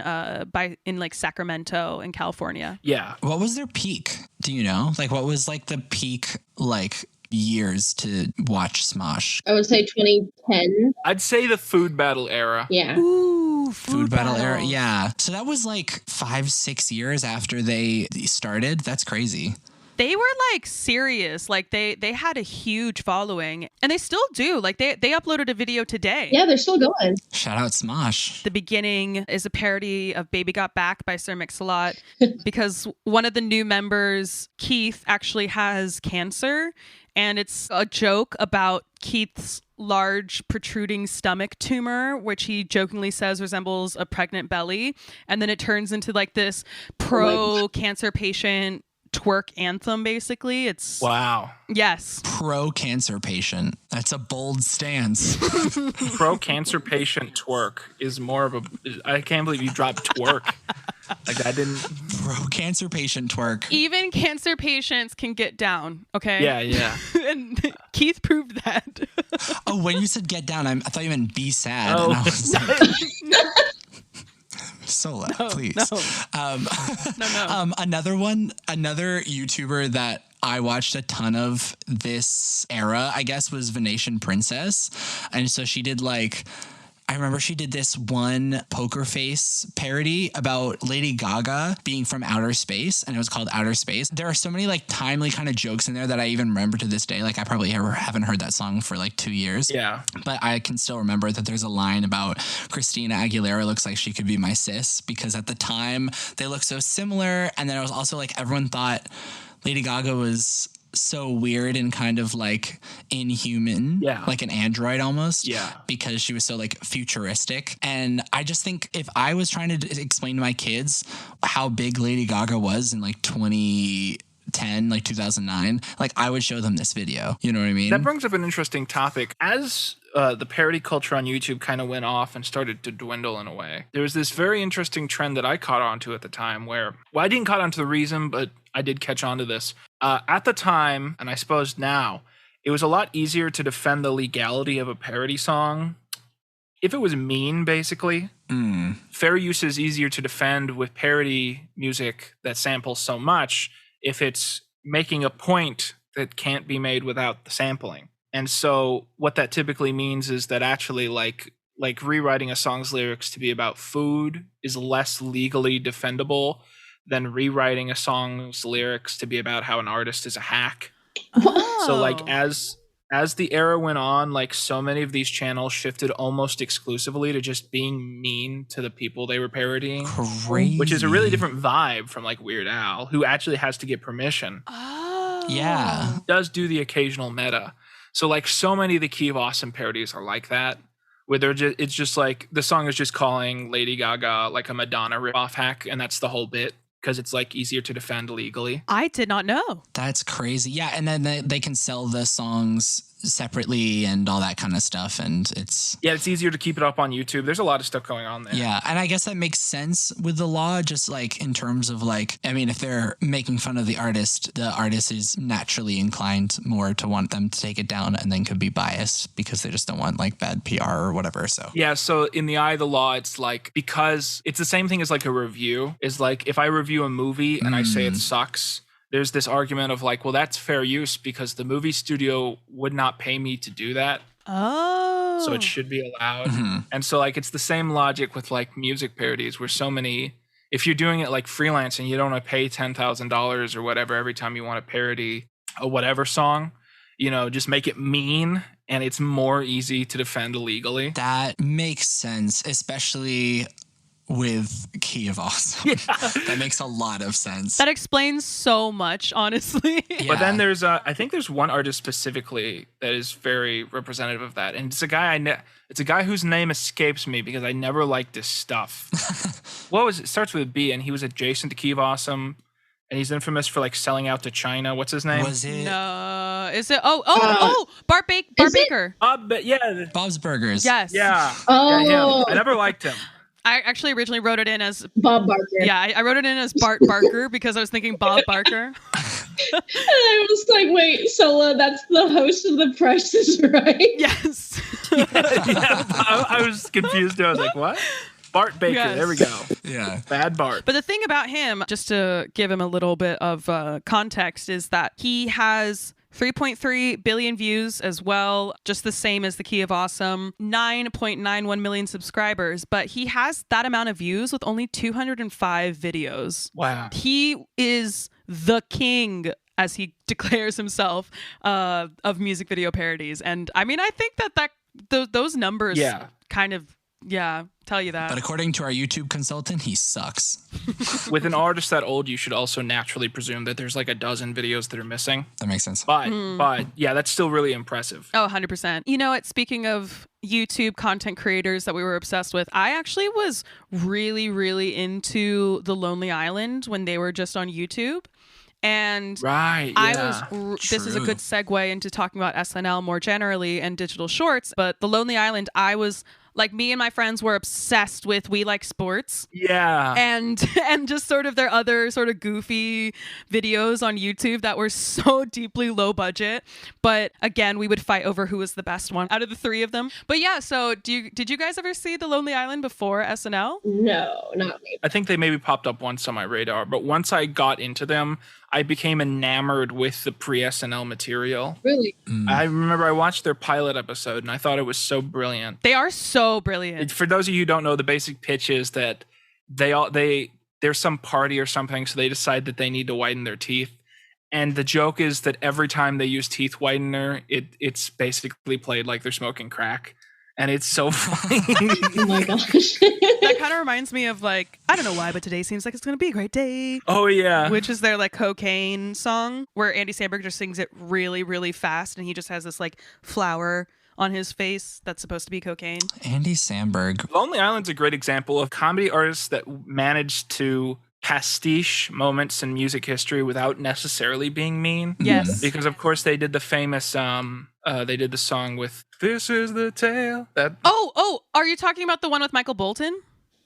A: like Sacramento in California.
D: Yeah.
B: What was their peak? Do you know? Like, what was like the peak, like, years to watch Smosh?
C: I would say 2010.
D: I'd say the food battle era.
C: Yeah.
A: Ooh,
B: Food battle era. Yeah. So that was like 5-6 years after they started. That's crazy.
A: They were like serious. Like they had a huge following, and they still do. Like they uploaded a video today.
C: Yeah, they're still going.
B: Shout out Smosh.
A: The beginning is a parody of Baby Got Back by Sir Mix-a-Lot, because one of the new members, Keith, actually has cancer, and it's a joke about Keith's large protruding stomach tumor, which he jokingly says resembles a pregnant belly, and then it turns into like this pro cancer patient twerk anthem. Basically, it's
D: Wow.
A: Yes.
B: Pro cancer patient. That's a bold stance.
D: Pro cancer patient twerk is more of a. I can't believe you dropped twerk. Like I didn't.
B: Pro cancer patient twerk.
A: Even cancer patients can get down. Okay.
D: Yeah.
A: And Keith proved that.
B: Oh, when you said get down, I thought you meant be sad.
D: Oh.
B: And I was like, Sola, please.
A: No.
B: Another YouTuber that I watched a ton of this era, I guess, was Venetian Princess. And so she did like, I remember she did this one poker face parody about Lady Gaga being from outer space, and it was called Outer Space. There are so many like timely kind of jokes in there that I even remember to this day. Like I probably haven't heard that song for like 2 years.
D: Yeah.
B: But I can still remember that there's a line about Christina Aguilera looks like she could be my sis, because at the time they look so similar. And then it was also like everyone thought Lady Gaga was so weird and kind of like inhuman, like an android almost, because she was so like futuristic. And I just think if I was trying to explain to my kids how big Lady Gaga was in like 2010, like 2009, like I would show them this video. You know what I mean?
D: That brings up an interesting topic. As the parody culture on YouTube kind of went off and started to dwindle in a way, there was this very interesting trend that I caught on to at the time where, well, I didn't caught on to the reason, but I did catch on to this. At the time, and I suppose now, it was a lot easier to defend the legality of a parody song if it was mean, basically. Fair use is easier to defend with parody music that samples so much if it's making a point that can't be made without the sampling. And so what that typically means is that actually like rewriting a song's lyrics to be about food is less legally defendable then rewriting a song's lyrics to be about how an artist is a hack.
A: Oh.
D: So like as the era went on, like so many of these channels shifted almost exclusively to just being mean to the people they were parodying.
B: Crazy.
D: Which is a really different vibe from like Weird Al, who actually has to get permission.
A: Oh.
B: Yeah.
D: Does do the occasional meta. So like so many of the Key of Awesome parodies are like that, where it's just like the song is just calling Lady Gaga like a Madonna ripoff hack, and that's the whole bit, because it's like easier to defend legally.
A: I did not know.
B: That's crazy. Yeah, and then they can sell the songs separately and all that kind of stuff, and it's
D: easier to keep it up on YouTube. There's a lot of stuff going on there.
B: Yeah, and I guess that makes sense with the law, just like in terms of like, I mean, if they're making fun of the artist is naturally inclined more to want them to take it down, and then could be biased because they just don't want like bad PR or whatever. So
D: yeah, so in the eye of the law, it's like, because it's the same thing as like a review. Is like if I review a movie and I say it sucks, there's this argument of like, well, that's fair use because the movie studio would not pay me to do that.
A: Oh.
D: So it should be allowed. And so like it's the same logic with like music parodies, where so many, if you're doing it like freelance and you don't want to pay $10,000 or whatever every time you want to parody a whatever song, you know, just make it mean, and it's more easy to defend legally.
B: that makes sense, especially with Key of Awesome. That makes a lot of sense.
A: That explains so much, honestly.
B: Yeah.
D: But then there's I think there's one artist specifically that is very representative of that, and it's a guy it's a guy whose name escapes me because I never liked his stuff. What was it? Starts with a B, and he was adjacent to Key of Awesome, and he's infamous for like selling out to China. What's his name?
B: Was it
A: No, is it? Bart Baker.
D: But yeah,
B: Bob's Burgers?
A: Yes.
D: yeah.
C: Oh.
D: Yeah, him. I never liked him.
A: I actually originally wrote it in as
C: Bob Barker.
A: yeah. I wrote it in as Bart Barker because I was thinking Bob Barker.
C: And I was like, wait, Sola, that's the host of The Price is Right.
A: Yes.
D: I was confused. I was like, what? Bart Baker.
A: Yes.
D: There we go.
B: Yeah.
D: Bad Bart.
A: But the thing about him, just to give him a little bit of context, is that he has 3.3 billion views as well, just the same as the Key of Awesome, 9.91 million subscribers, but he has that amount of views with only 205 videos.
D: Wow.
A: He is the king, as he declares himself, of music video parodies. And I mean, I think that those numbers kind of, tell you that.
B: But according to our YouTube consultant, he sucks.
D: With an artist that old, you should also naturally presume that there's like a dozen videos that are missing.
B: That makes sense.
D: But yeah, that's still really impressive.
A: Oh, 100%. You know what? Speaking of YouTube content creators that we were obsessed with, I actually was really, really into The Lonely Island when they were just on YouTube. And
D: Right.
A: this is a good segue into talking about SNL more generally and digital shorts. But The Lonely Island, I was like, me and my friends were obsessed with We Like Sports.
D: Yeah.
A: And just sort of their other sort of goofy videos on YouTube that were so deeply low budget. But again, we would fight over who was the best one out of the three of them. But yeah, so did you guys ever see The Lonely Island before SNL?
C: No, not me.
D: I think they maybe popped up once on my radar, but once I got into them, I became enamored with the pre-SNL material.
C: Really?
D: I remember I watched their pilot episode and I thought it was so brilliant.
A: They are so brilliant.
D: For those of you who don't know, the basic pitch is that there's some party or something, so they decide that they need to whiten their teeth. And the joke is that every time they use teeth whitener, it's basically played like they're smoking crack. And it's so funny.
C: Oh my gosh.
A: That kind of reminds me of like, I don't know why, but today seems like it's going to be a great day.
D: Oh, yeah.
A: Which is their like cocaine song where Andy Samberg just sings it really, really fast. And he just has this like flower on his face that's supposed to be cocaine.
B: Andy Samberg.
D: Lonely Island's a great example of comedy artists that managed to pastiche moments in music history without necessarily being mean.
A: Yes.
D: Because of course they did the famous they did the song with "This Is the Tale." That
A: Oh, are you talking about the one with Michael Bolton?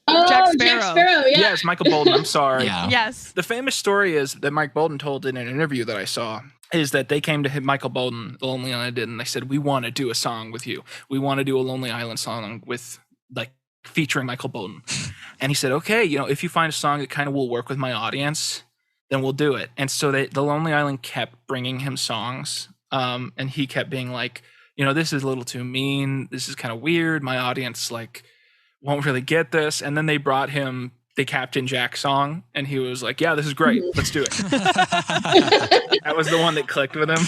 C: Oh,
A: Jack
C: Jack
A: Sparrow.
C: Sparrow, yeah.
D: Yes, Michael Bolton. I'm sorry.
B: Yeah.
A: Yes.
D: The famous story is that Mike Bolton told in an interview that I saw is that they came to him, Michael Bolton, the Lonely Island did, and they said, "We want to do a song with you. We want to do a Lonely Island song with like featuring Michael Bolton." And he said, "Okay, if you find a song that kind of will work with my audience, then we'll do it." And so the Lonely Island kept bringing him songs, and he kept being like, "This is a little too mean. This is kind of weird. My audience like won't really get this." And then they brought him the Captain Jack song, and he was like, yeah, this is great. Let's do it. That was the one that clicked with him.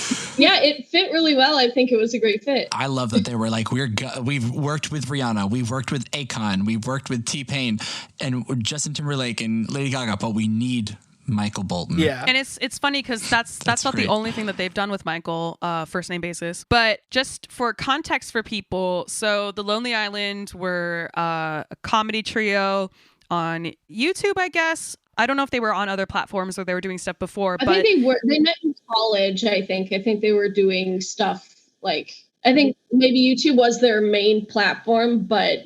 C: Yeah, it fit really well. I think it was a great fit.
B: I love that they were like, we've worked with Rihanna, we've worked with Akon, we've worked with T-Pain and Justin Timberlake and Lady Gaga, but we need Michael Bolton.
D: Yeah.
A: And it's funny because that's not
B: great.
A: the only thing that they've done with Michael, first name basis. But just for context for people, so the Lonely Island were a comedy trio on YouTube, I guess. I don't know if they were on other platforms or they were doing stuff before.
C: I think they met in college, I think they were doing stuff like, I think maybe YouTube was their main platform, but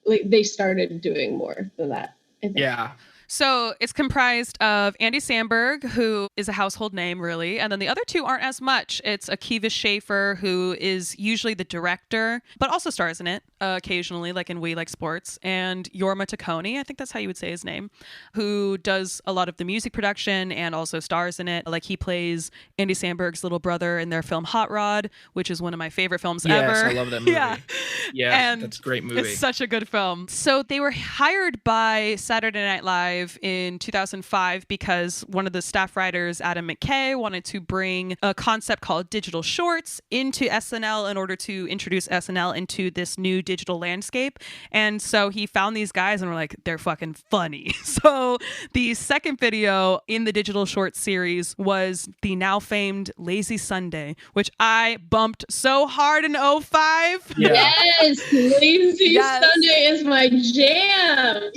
C: like, they started doing more than that, I think.
D: Yeah.
A: So it's comprised of Andy Samberg, who is a household name, really. And then the other two aren't as much. It's Akiva Schaffer, who is usually the director, but also stars in it occasionally, like in We Like Sports. And Jorma Taccone, I think that's how you would say his name, who does a lot of the music production and also stars in it. Like he plays Andy Samberg's little brother in their film Hot Rod, which is one of my favorite films ever.
D: Yes, I love that movie. Yeah,
A: and
D: that's a great movie.
A: It's such a good film. So they were hired by Saturday Night Live in 2005 because one of the staff writers, Adam McKay, wanted to bring a concept called digital shorts into SNL in order to introduce SNL into this new digital landscape. And so he found these guys and were like, they're fucking funny. So the second video in the digital shorts series was the now famed Lazy Sunday, which I bumped so hard in 05.
D: Yeah.
C: Yes, Lazy Sunday is my jam.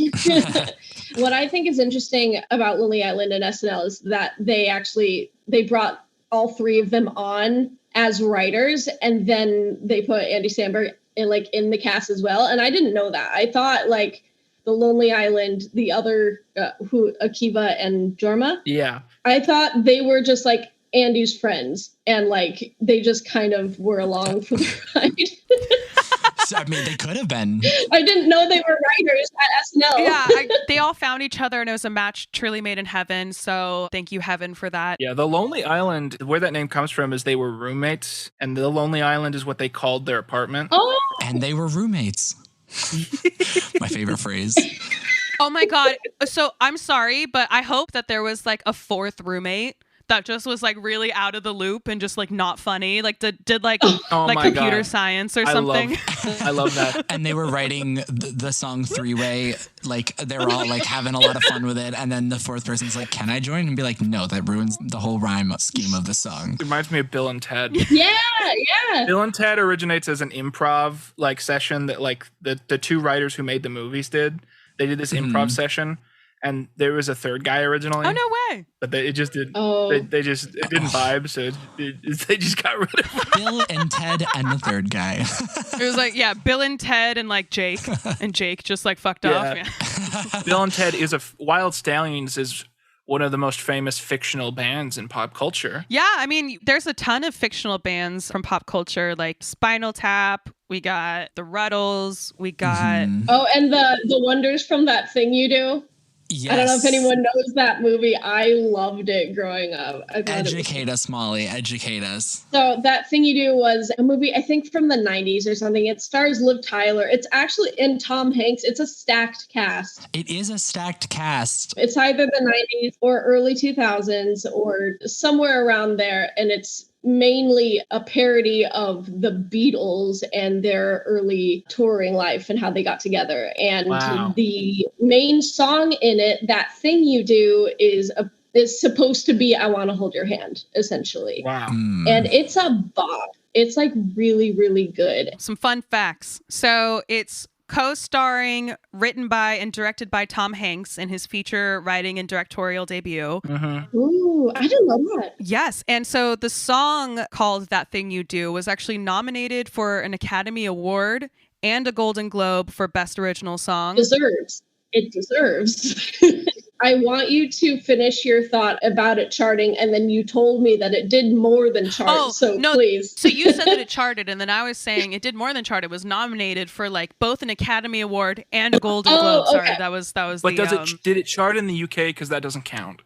C: What I think is interesting about Lonely Island and SNL is that they brought all three of them on as writers, and then they put Andy Samberg in the cast as well. And I didn't know that. I thought like the Lonely Island, the other Akiva and Jorma.
D: Yeah.
C: I thought they were just like Andy's friends, and like they just kind of were along for the ride.
B: I mean, they could have been.
C: I didn't know they were writers at SNL.
A: Yeah, they all found each other, and it was a match truly made in heaven. So thank you, heaven, for that.
D: Yeah, the Lonely Island, where that name comes from is they were roommates, and the Lonely Island is what they called their apartment.
C: Oh,
B: And they were roommates. My favorite phrase.
A: Oh my God. So I'm sorry, but I hope that there was like a fourth roommate that just was like really out of the loop and just like not funny, like did like like computer science or something.
D: I love that.
B: And they were writing the song Three-Way, like they were all like having a lot of fun with it, and then the fourth person's like, can I join? And be like, no, that ruins the whole rhyme scheme of the song.
D: It reminds me of Bill and Ted.
C: yeah.
D: Bill and Ted originates as an improv like session that like the two writers who made the movies did. They did this improv session, and there was a third guy originally.
A: Oh, no way.
D: But it just did.
C: Oh.
D: It didn't vibe, so they just got rid of it.
B: Bill and Ted and the third guy.
A: It was like, yeah, Bill and Ted and like Jake, and Jake just like fucked off. Yeah.
D: Bill and Ted is Wild Stallions is one of the most famous fictional bands in pop culture.
A: Yeah, I mean, there's a ton of fictional bands from pop culture, like Spinal Tap. We got the Ruddles. We got
C: Oh, and the Wonders from That Thing You Do.
B: Yes.
C: I don't know if anyone knows that movie. I loved it growing up.
B: Educate us, Molly. Educate us.
C: So That Thing You Do was a movie, I think from the 90s or something. It stars Liv Tyler. It's actually in Tom Hanks. It's a stacked cast.
B: It is a stacked cast.
C: It's either the 90s or early 2000s or somewhere around there. And it's mainly a parody of the Beatles and their early touring life and how they got together. And the main song in it, That Thing You Do, is supposed to be I Want to Hold Your Hand, essentially.
D: Wow.
C: And it's a bop. It's like really, really good.
A: some fun facts. So it's co-starring, written by, and directed by Tom Hanks in his feature writing and directorial debut.
C: Ooh, I didn't know that.
A: Yes. And so the song called That Thing You Do was actually nominated for an Academy Award and a Golden Globe for Best Original Song.
C: It deserves. I want you to finish your thought about it charting, and then you told me that it did more than chart. Please.
A: So you said that it charted, and then I was saying it did more than chart. It was nominated for like both an Academy Award and a Golden Globe.
C: Okay.
A: Sorry, that was.
D: But did it chart in the UK? Because that doesn't count.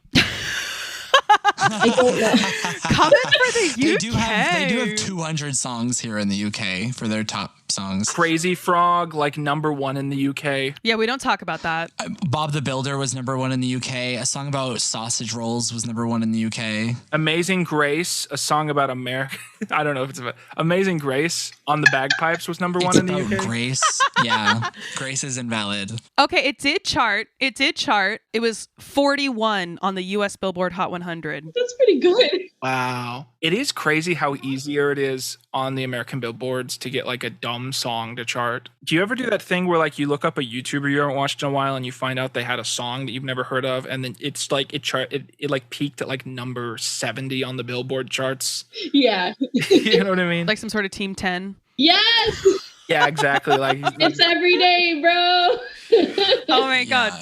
C: I don't know.
A: Coming for the UK.
B: They do have 200 songs here in the UK for their top songs.
D: Crazy Frog, like #1 in the UK.
A: Yeah, we don't talk about that.
B: Bob the Builder was #1 in the UK. A song about sausage rolls was #1 in the UK.
D: Amazing Grace, a song about America. I don't know if it's about Amazing Grace on the bagpipes was #1 in the
B: It's
D: UK.
B: about Grace. Yeah. Grace is invalid.
A: Okay, it did chart. It was 41 on the US Billboard Hot 100.
C: That's pretty good.
D: Wow. It is crazy how easier it is on the American billboards to get like a dumb song to chart. Do you ever do that thing where like you look up a YouTuber you haven't watched in a while and you find out they had a song that you've never heard of, and then it's like it like peaked at like number 70 on the Billboard charts?
C: Yeah.
D: You know what I mean?
A: Like some sort of Team 10.
C: Yes.
D: Yeah, exactly. Like
C: It's every day, bro.
A: Oh my God.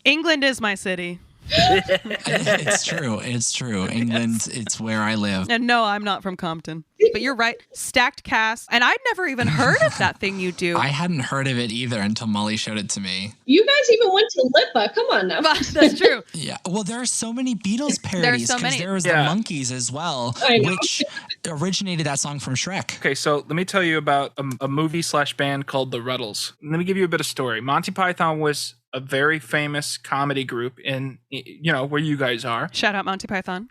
A: England is my city.
B: It's true. It's true. England, it's where I live.
A: And no, I'm not from Compton. But you're right. Stacked cast. And I'd never even heard of that thing you do.
B: I hadn't heard of it either until Molly showed it to me.
C: You guys even went to Lipa. Come on now.
A: That's true.
B: Yeah. Well, there are so many Beatles parodies.
A: There's so many.
B: There was
D: Yeah.
B: the Monkees as well,
C: I know.
B: which originated that song from Shrek.
D: Okay, so let me tell you about a movie/band called the Ruddles. Let me give you a bit of story. Monty Python was a very famous comedy group in, you know, where you guys are.
A: Shout out Monty Python.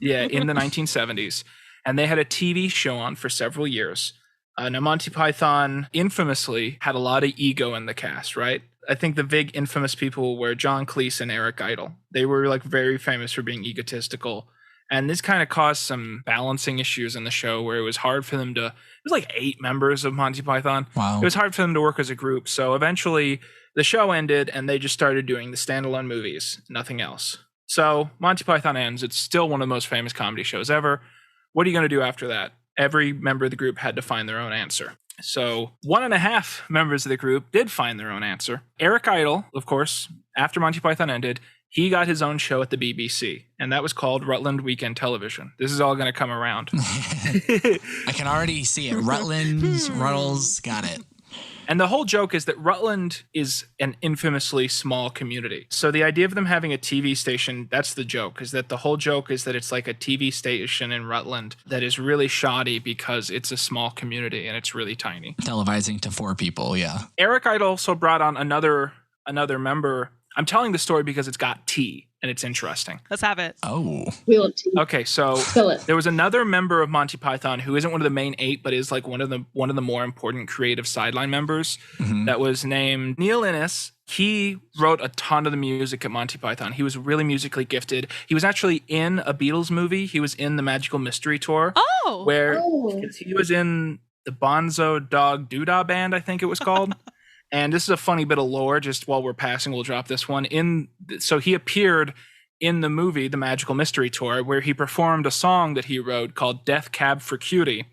D: Yeah, in the 1970s. And they had a TV show on for several years. Now, Monty Python infamously had a lot of ego in the cast, right? I think the big infamous people were John Cleese and Eric Idle. They were like very famous for being egotistical. And this kind of caused some balancing issues in the show where it was hard for them to, it was like 8 members of Monty Python.
B: Wow.
D: It was hard for them to work as a group. So eventually the show ended and they just started doing the standalone movies, nothing else. So Monty Python ends. It's still one of the most famous comedy shows ever. What are you going to do after that? Every member of the group had to find their own answer. So 1.5 members of the group did find their own answer. Eric Idle, of course, after Monty Python ended, he got his own show at the BBC, and that was called Rutland Weekend Television. This is all going to come around.
B: I can already see it. Rutland's, Ruddles, got it.
D: And the whole joke is that Rutland is an infamously small community. So the idea of them having a TV station, that's the joke, is that the whole joke is that it's like a TV station in Rutland that is really shoddy because it's a small community and it's really tiny.
B: Televising to 4 people, yeah.
D: Eric Idle also brought on another member. I'm telling the story because it's got tea and it's interesting.
A: Let's have it.
B: Oh.
C: We love tea.
D: Okay, so
C: Fill it.
D: there was another member of Monty Python who isn't one of the main 8, but is like one of the more important creative sideline members. That was named Neil Innes. He wrote a ton of the music at Monty Python. He was really musically gifted. He was actually in a Beatles movie. He was in the Magical Mystery Tour.
A: Oh.
D: Where
C: Oh.
D: he was in the Bonzo Dog Doodah Band, I think it was called. And this is a funny bit of lore. Just while we're passing, we'll drop this one. So he appeared in the movie, The Magical Mystery Tour, where he performed a song that he wrote called Death Cab for Cutie,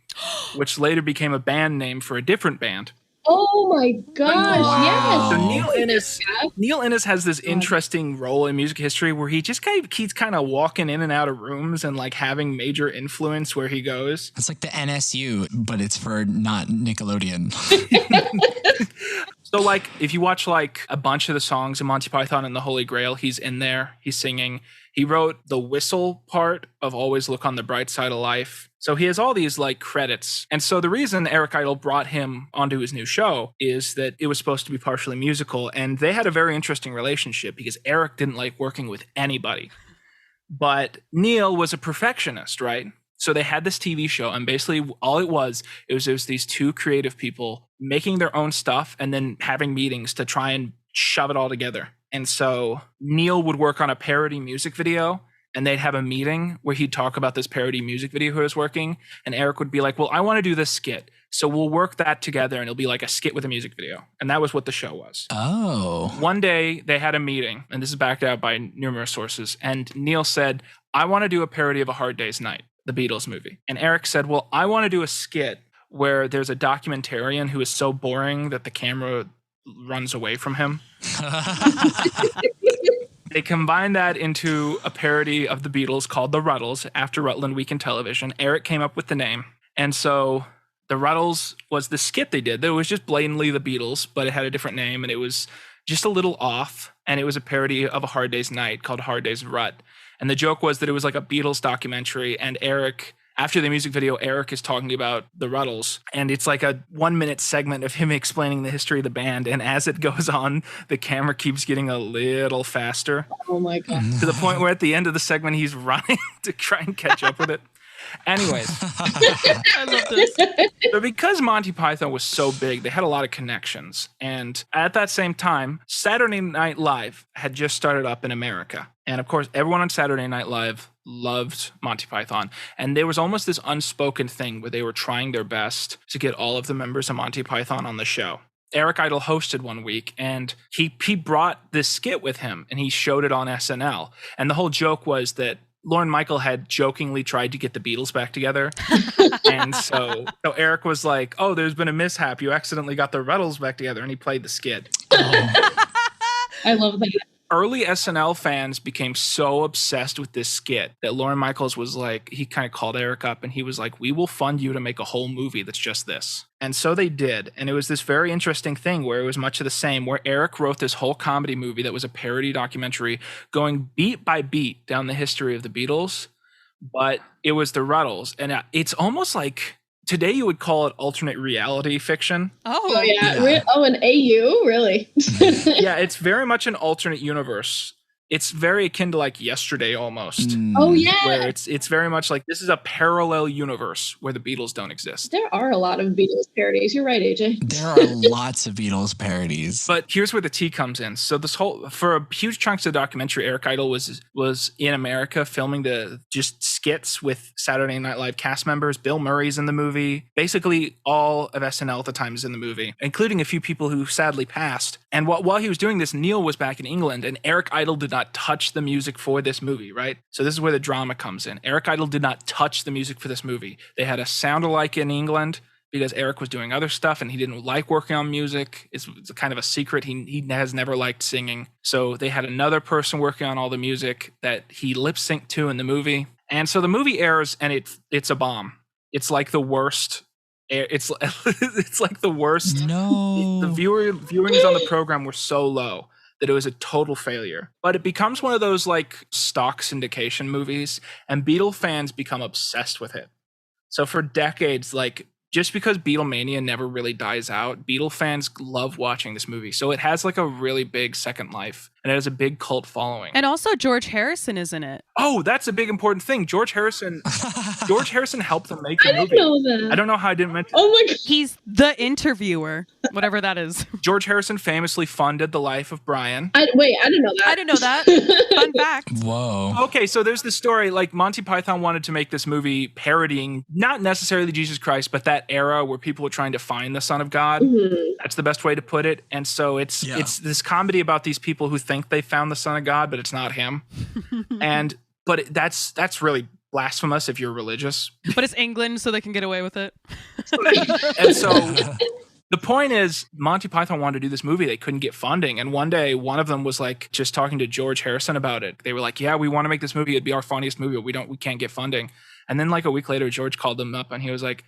D: which later became a band name for a different band.
C: Oh my gosh,
B: Wow.
D: So
C: yes.
D: Neil Innes has this interesting role in music history where he just keeps kind of walking in and out of rooms and like having major influence where he goes.
B: It's like the NSU, but it's for not Nickelodeon.
D: So like if you watch like a bunch of the songs in Monty Python and the Holy Grail, he's in there, he's singing. He wrote the whistle part of Always Look on the Bright Side of Life. So he has all these like credits. And so the reason Eric Idle brought him onto his new show is that it was supposed to be partially musical. And they had a very interesting relationship because Eric didn't like working with anybody. But Neil was a perfectionist, right? So they had this TV show, and basically all it was these 2 creative people making their own stuff and then having meetings to try and shove it all together. And so Neil would work on a parody music video, and they'd have a meeting where he'd talk about this parody music video he was working. And Eric would be like, well, I want to do this skit. So we'll work that together, and it'll be like a skit with a music video. And that was what the show was.
B: Oh.
D: One day they had a meeting, and this is backed out by numerous sources. And Neil said, I want to do a parody of A Hard Day's Night, the Beatles movie. And Eric said, well, I want to do a skit where there's a documentarian who is so boring that the camera runs away from him. They combined that into a parody of the Beatles called The Ruddles after Rutland Weekend Television. Eric came up with the name. And so The Ruddles was the skit they did. It was just blatantly the Beatles, but it had a different name and it was just a little off. And it was a parody of A Hard Day's Night called Hard Day's Rut. And the joke was that it was like a Beatles documentary, and Eric after the music video, Eric is talking about the Ruddles, and it's like a 1-minute segment of him explaining the history of the band. And as it goes on, the camera keeps getting a little faster.
C: Oh my God.
D: To the point where at the end of the segment, he's running to try and catch up with it. Anyways,
A: I love this.
D: but because Monty Python was so big, they had a lot of connections. And at that same time, Saturday Night Live had just started up in America. And of course, everyone on Saturday Night Live loved Monty Python. And there was almost this unspoken thing where they were trying their best to get all of the members of Monty Python on the show. Eric Idle hosted one week, and he brought this skit with him, and he showed it on SNL. And the whole joke was that Lorne Michael had jokingly tried to get the Beatles back together. And so Eric was like, oh, there's been a mishap. You accidentally got the Ruddles back together. And he played the skit.
C: I love that.
D: Early SNL fans became so obsessed with this skit that Lorne Michaels was like, he kind of called Eric up and he was like, we will fund you to make a whole movie that's just this. And so they did. And it was this very interesting thing where it was much of the same, where Eric wrote this whole comedy movie that was a parody documentary going beat by beat down the history of the Beatles. But it was the Ruddles. And it's almost like today you would call it alternate reality fiction.
C: Oh yeah. Oh, an AU? Really?
D: Yeah, it's very much an alternate universe. It's very akin to like Yesterday almost.
C: Oh yeah.
D: Where it's very much like this is a parallel universe where the Beatles don't exist.
C: There are a lot of Beatles parodies. You're right, AJ.
B: There are lots of Beatles parodies.
D: But here's where the tea comes in. So this whole, for a huge chunks of the documentary, Eric Idle was in America filming the just skits with Saturday Night Live cast members. Bill Murray's in the movie. Basically all of SNL at the time is in the movie, including a few people who sadly passed. And while he was doing this, Neil was back in England, and Eric Idle did not touch the music for this movie, right? So this is where the drama comes in. Eric Idle did not touch the music for this movie. They had a sound-alike in England because Eric was doing other stuff and he didn't like working on music. It's kind of a secret. He has never liked singing. So they had another person working on all the music that he lip-synced to in the movie. And so the movie airs and it's a bomb. It's like the worst. It's like the worst.
B: No.
D: The viewings on the program were so low that it was a total failure. But it becomes one of those like stock syndication movies, and Beatle fans become obsessed with it. So for decades, like just because Beatlemania never really dies out, Beatle fans love watching this movie. So it has like a really big second life, and it has a big cult following.
A: And also George Harrison is in it.
D: Oh, that's a big important thing. George Harrison helped them make the
C: I
D: movie.
C: didn't know that.
D: I don't know how I didn't mention.
C: Oh my God.
A: He's the interviewer, whatever that is.
D: George Harrison famously funded The Life of Brian.
C: I didn't know that.
A: I didn't know that. Fun fact.
B: Whoa.
D: Okay, so there's this story, like Monty Python wanted to make this movie parodying not necessarily Jesus Christ, but that era where people were trying to find the Son of God.
C: Mhm.
D: That's the best way to put it. And so it's this comedy about these people who think they found the Son of God, but it's not him. But that's really blasphemous if you're religious.
A: But it's England, so they can get away with it.
D: And so the point is, Monty Python wanted to do this movie. They couldn't get funding. And one day, one of them was like just talking to George Harrison about it. They were like, yeah, we want to make this movie. It'd be our funniest movie, but we can't get funding. And then like a week later, George called them up and he was like,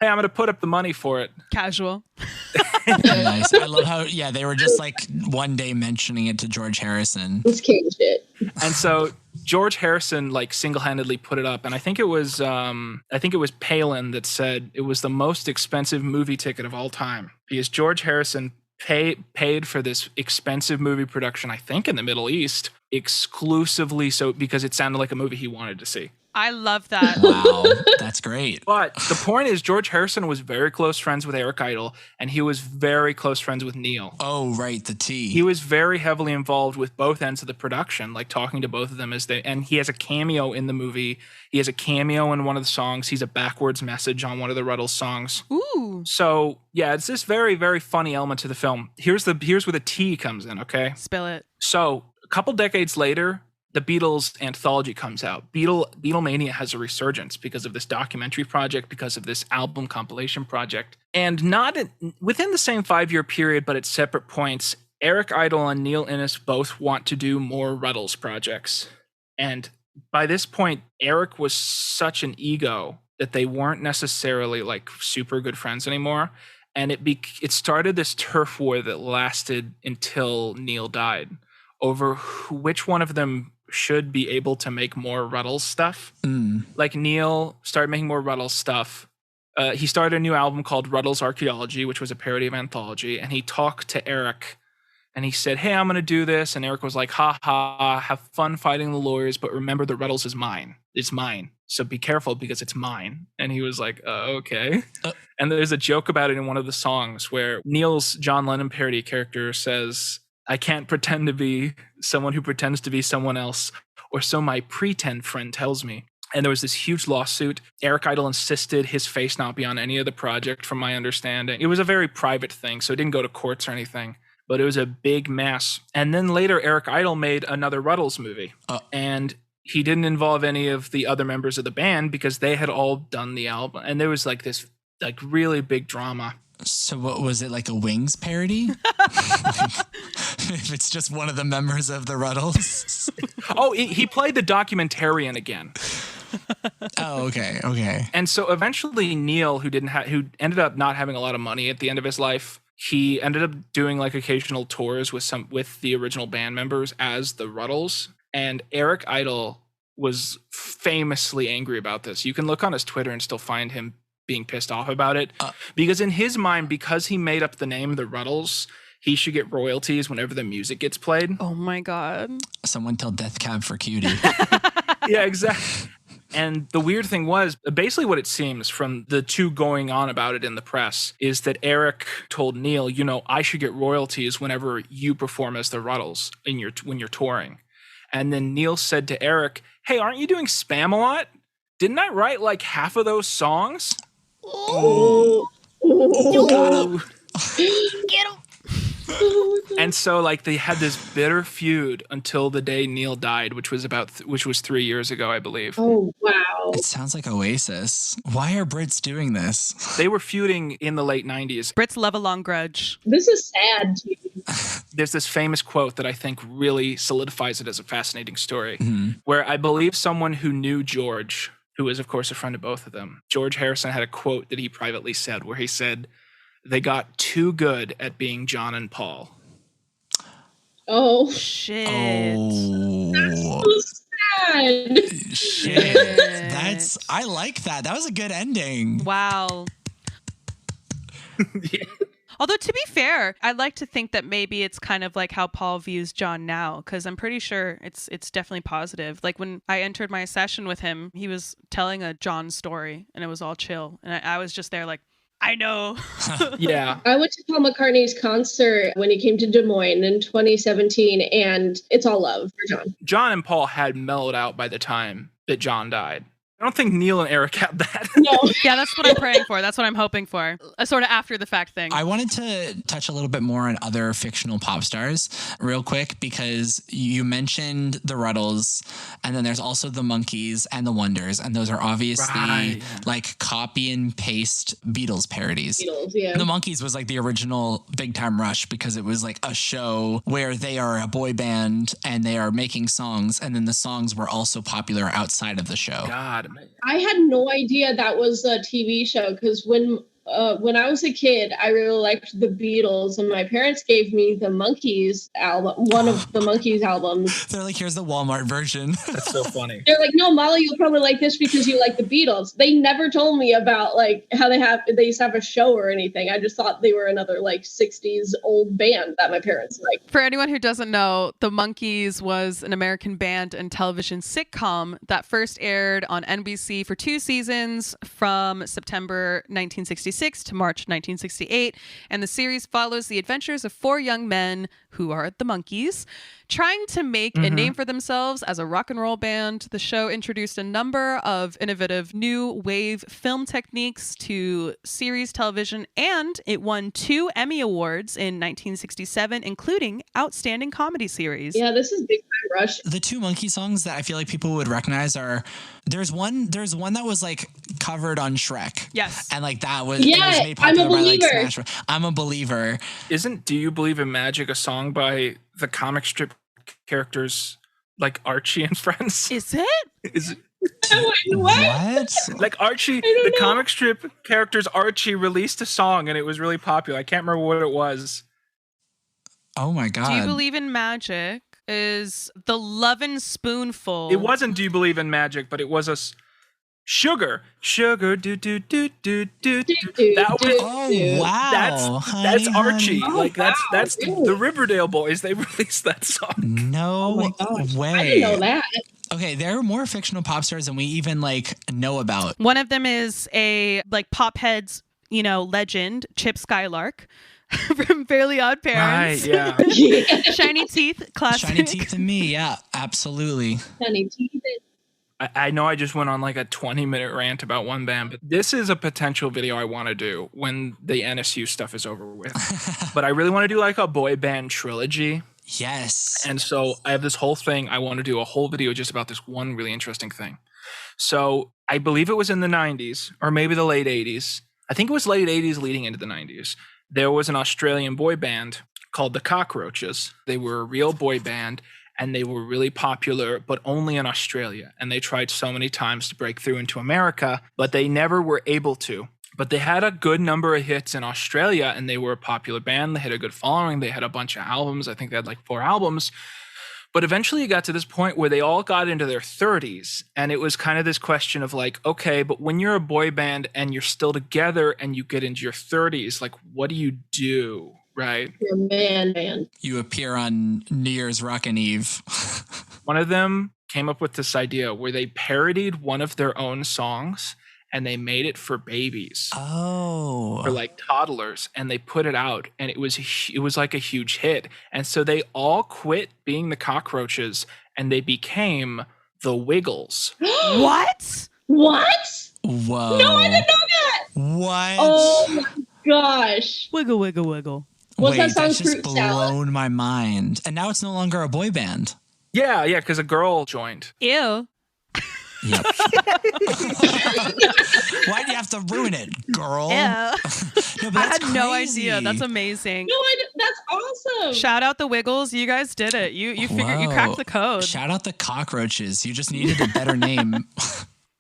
D: hey, I'm going to put up the money for it.
A: Casual.
B: Nice. I love how, they were just like one day mentioning it to George Harrison.
C: It's king shit.
D: And so George Harrison like single-handedly put it up. And I think it was Palin that said it was the most expensive movie ticket of all time, because George Harrison paid for this expensive movie production, I think in the Middle East, exclusively so because it sounded like a movie he wanted to see.
A: I love that.
B: Wow, that's great.
D: But the point is, George Harrison was very close friends with Eric Idle, and he was very close friends with Neil.
B: Oh, right, the T.
D: He was very heavily involved with both ends of the production, like talking to both of them and he has a cameo in the movie. He has a cameo in one of the songs. He's a backwards message on one of the Ruddles songs.
A: Ooh.
D: So yeah, it's this very, very funny element to the film. Here's where the T comes in, okay?
A: Spill it.
D: So a couple decades later, the Beatles anthology comes out. Beatlemania has a resurgence because of this documentary project, because of this album compilation project. And within the same 5-year period, but at separate points, Eric Idle and Neil Innes both want to do more Ruddles projects. And by this point, Eric was such an ego that they weren't necessarily like super good friends anymore. And it started this turf war that lasted until Neil died over which one of them should be able to make more Ruddles stuff.
B: Mm.
D: Like Neil started making more Ruddles stuff. He started a new album called Ruddles Archaeology, which was a parody of Anthology. And he talked to Eric and he said, hey, I'm going to do this. And Eric was like, ha ha, have fun fighting the lawyers. But remember, the Ruddles is mine. It's mine. So be careful because it's mine. And he was like, okay. And there's a joke about it in one of the songs where Neil's John Lennon parody character says, I can't pretend to be someone who pretends to be someone else, or so my pretend friend tells me. And there was this huge lawsuit. Eric Idle insisted his face not be on any of the project, from my understanding. It was a very private thing, so it didn't go to courts or anything, but it was a big mess. And then later, Eric Idle made another Ruddles movie. And he didn't involve any of the other members of the band because they had all done the album. And there was like this like really big drama.
B: So what was it, like a Wings parody? If it's just one of the members of the Ruddles.
D: Oh, he played the documentarian again.
B: Oh, okay.
D: And so eventually Neil, who ended up not having a lot of money at the end of his life, he ended up doing like occasional tours with the original band members as the Ruddles. And Eric Idle was famously angry about this. You can look on his Twitter and still find him being pissed off about it. Because in his mind, because he made up the name the Ruddles, he should get royalties whenever the music gets played.
A: Oh my God.
B: Someone tell Death Cab for Cutie.
D: Yeah, exactly. And the weird thing was, basically what it seems from the two going on about it in the press is that Eric told Neil, I should get royalties whenever you perform as the Ruddles when you're touring. And then Neil said to Eric, hey, aren't you doing Spam a lot? Didn't I write like half of those songs?
C: Oh.
E: Get him.
D: And so like they had this bitter feud until the day Neil died, which was 3 years ago, I believe.
C: Oh, wow.
B: It sounds like Oasis. Why are Brits doing this?
D: They were feuding in the late 90s.
A: Brits love a long grudge.
C: This is sad, too.
D: There's this famous quote that I think really solidifies it as a fascinating story, where I believe someone who knew George, who is, of course, a friend of both of them, George Harrison, had a quote that he privately said where he said, they got too good at being John and Paul.
C: Oh,
A: Shit.
B: Oh.
C: sad.
B: Shit. I like that. That was a good ending.
A: Wow.
D: Yeah.
A: Although, to be fair, I'd like to think that maybe it's kind of like how Paul views John now, because I'm pretty sure it's definitely positive. Like when I entered my session with him, he was telling a John story, and it was all chill. And I was just there like, I know.
D: Yeah.
C: I went to Paul McCartney's concert when he came to Des Moines in 2017, and it's all love for John.
D: John and Paul had mellowed out by the time that John died. I don't think Neil and Eric had that.
C: No.
A: Yeah, that's what I'm praying for. That's what I'm hoping for. A sort of after the fact thing.
B: I wanted to touch a little bit more on other fictional pop stars real quick, because you mentioned the Ruddles, and then there's also the Monkees and the Wonders, and those are obviously like copy and paste Beatles parodies.
C: Beatles, yeah.
B: The Monkees was like the original Big Time Rush because it was like a show where they are a boy band and they are making songs, and then the songs were also popular outside of the show.
D: God.
C: I had no idea that was a TV show because when I was a kid, I really liked the Beatles, and my parents gave me the Monkees album, one of the Monkees albums.
B: They're like, here's the Walmart version.
D: That's so funny.
C: They're like, no, Molly, you'll probably like this because you like the Beatles. They never told me about like how they used to have a show or anything. I just thought they were another like 60s old band that my parents liked.
A: For anyone who doesn't know, the Monkees was an American band and television sitcom that first aired on NBC for 2 seasons from September 1966 to March 1968, and the series follows the adventures of 4 young men who are the Monkees trying to make a name for themselves as a rock and roll band. The show introduced a number of innovative new wave film techniques to series television, and it won 2 Emmy Awards in 1967, including Outstanding Comedy Series.
C: Yeah, this is Big Time Rush.
B: The 2 Monkey songs that I feel like people would recognize are there's one that was like covered on Shrek.
A: Yes.
B: And like that was,
C: Yeah,
B: it was made
C: I'm a
B: popular by like
C: Believer.
B: Smash. I'm a Believer.
D: Isn't Do You Believe in Magic a song by the comic strip characters like Archie and Friends?
A: Is it?
D: Is it?
C: What?
D: Like Archie,
C: don't
D: the
C: know.
D: comic strip characters Archie released a song and it was really popular. I can't remember what it was.
B: Oh my God.
A: Do you believe in magic? is The Lovin' Spoonful.
D: It wasn't Do You Believe in Magic, but it was Sugar, do do do do do. That was
B: wow.
D: That's Archie.
C: Oh,
D: like that's
C: really?
D: the Riverdale Boys. They released that song.
B: No way.
C: I didn't know that.
B: Okay, there are more fictional pop stars than we even like know about.
A: One of them is a like pop heads, legend, Chip Skylark from Fairly Odd Parents.
D: Right, yeah.
A: Shiny Teeth, classic.
B: Shiny Teeth and Me, yeah, absolutely.
C: Shiny Teeth.
D: I know I just went on like a 20-minute rant about one band, but this is a potential video I want to do when the NSU stuff is over with. But I really want to do like a boy band trilogy.
B: Yes.
D: And so I have this whole thing. I want to do a whole video just about this one really interesting thing. So I believe it was in the 90s or maybe the late 80s. I think it was late 80s leading into the 90s. There was an Australian boy band called the Cockroaches. They were a real boy band. And they were really popular, but only in Australia. And they tried so many times to break through into America, but they never were able to. But they had a good number of hits in Australia, and they were a popular band. They had a good following. They had a bunch of albums. I think they had like 4 albums. But eventually it got to this point where they all got into their 30s. And it was kind of this question of like, okay, but when you're a boy band and you're still together and you get into your 30s, like, what do you do? Right.
C: You're a man.
B: You appear on New Year's Rockin' Eve.
D: One of them came up with this idea where they parodied one of their own songs and they made it for babies.
B: Oh.
D: For like toddlers, and they put it out, and it was like a huge hit. And so they all quit being the Cockroaches and they became the Wiggles.
A: What?
C: What?
B: Whoa.
C: No, I didn't know that.
B: What?
C: Oh my gosh.
A: Wiggle, wiggle, wiggle.
C: What's that song,
B: that's just
C: Fruit Salad?
B: blown my mind. And now it's no longer a boy band.
D: Yeah, because a girl joined.
A: Ew.
B: Yep. Why do you have to ruin it, girl?
A: Yeah.
B: No, but
A: I
B: that's
A: had no
B: crazy.
A: idea. That's amazing.
C: No, that's awesome.
A: Shout out the Wiggles. You guys did it. You figured you cracked the code.
B: Shout out the Cockroaches. You just needed a better name.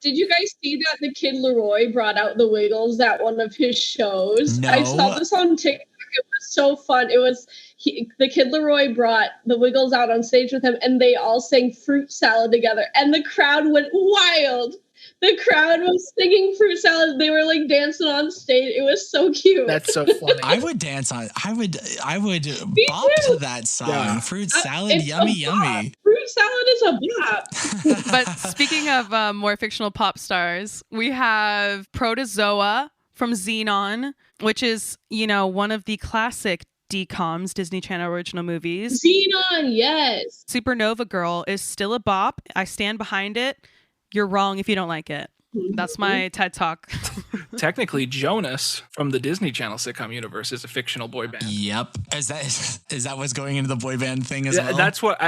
C: Did you guys see that the Kid Leroy brought out the Wiggles at one of his shows?
B: No.
C: I saw this on TikTok. It was so fun. It was the Kid Leroy brought the Wiggles out on stage with him, and they all sang Fruit Salad together, and the crowd went wild. The crowd was singing Fruit Salad. They were like dancing on stage. It was so cute.
D: That's so funny.
B: I would dance on. I would
C: Me
B: bop
C: too.
B: to that song.
D: Yeah.
B: Fruit salad,
C: It's
B: yummy,
C: a bop.
B: yummy.
C: Fruit Salad is a bop.
A: But speaking of more fictional pop stars, we have Protozoa from Xenon, which is, one of the classic DCOMs, Disney Channel original movies.
C: Xenon, yes.
A: Supernova Girl is still a bop. I stand behind it. You're wrong if you don't like it. That's my TED Talk.
D: Technically, Jonas from the Disney Channel sitcom universe is a fictional boy band.
B: Yep. Is that what's going into the boy band thing as well?
D: That's what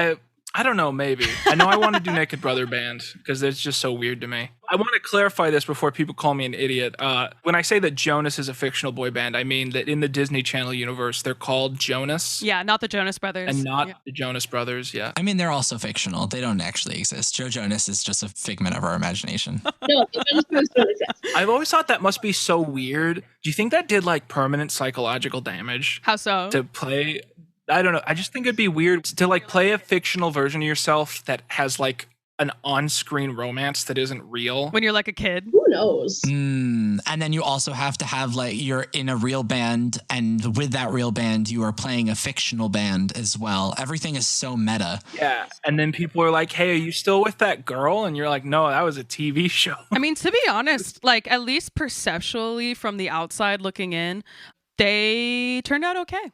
D: I don't know, maybe. I know I want to do Naked Brother Band because it's just so weird to me. I want to clarify this before people call me an idiot. When I say that Jonas is a fictional boy band, I mean that in the Disney Channel universe, they're called Jonas.
A: Yeah, not the Jonas Brothers.
D: And not the Jonas Brothers, yeah.
B: I mean, they're also fictional. They don't actually exist. Joe Jonas is just a figment of our imagination.
C: No, it was supposed to exist.
D: I've always thought that must be so weird. Do you think that did like permanent psychological damage
A: How so?
D: to play? I don't know. I just think it'd be weird to like play a fictional version of yourself that has like an on-screen romance that isn't real.
A: When you're like a kid.
C: Who knows?
B: And then you also have to have like you're in a real band, and with that real band, you are playing a fictional band as well. Everything is so meta.
D: Yeah. And then people are like, hey, are you still with that girl? And you're like, no, that was a TV show.
A: I mean, to be honest, like at least perceptually from the outside looking in, they turned out okay.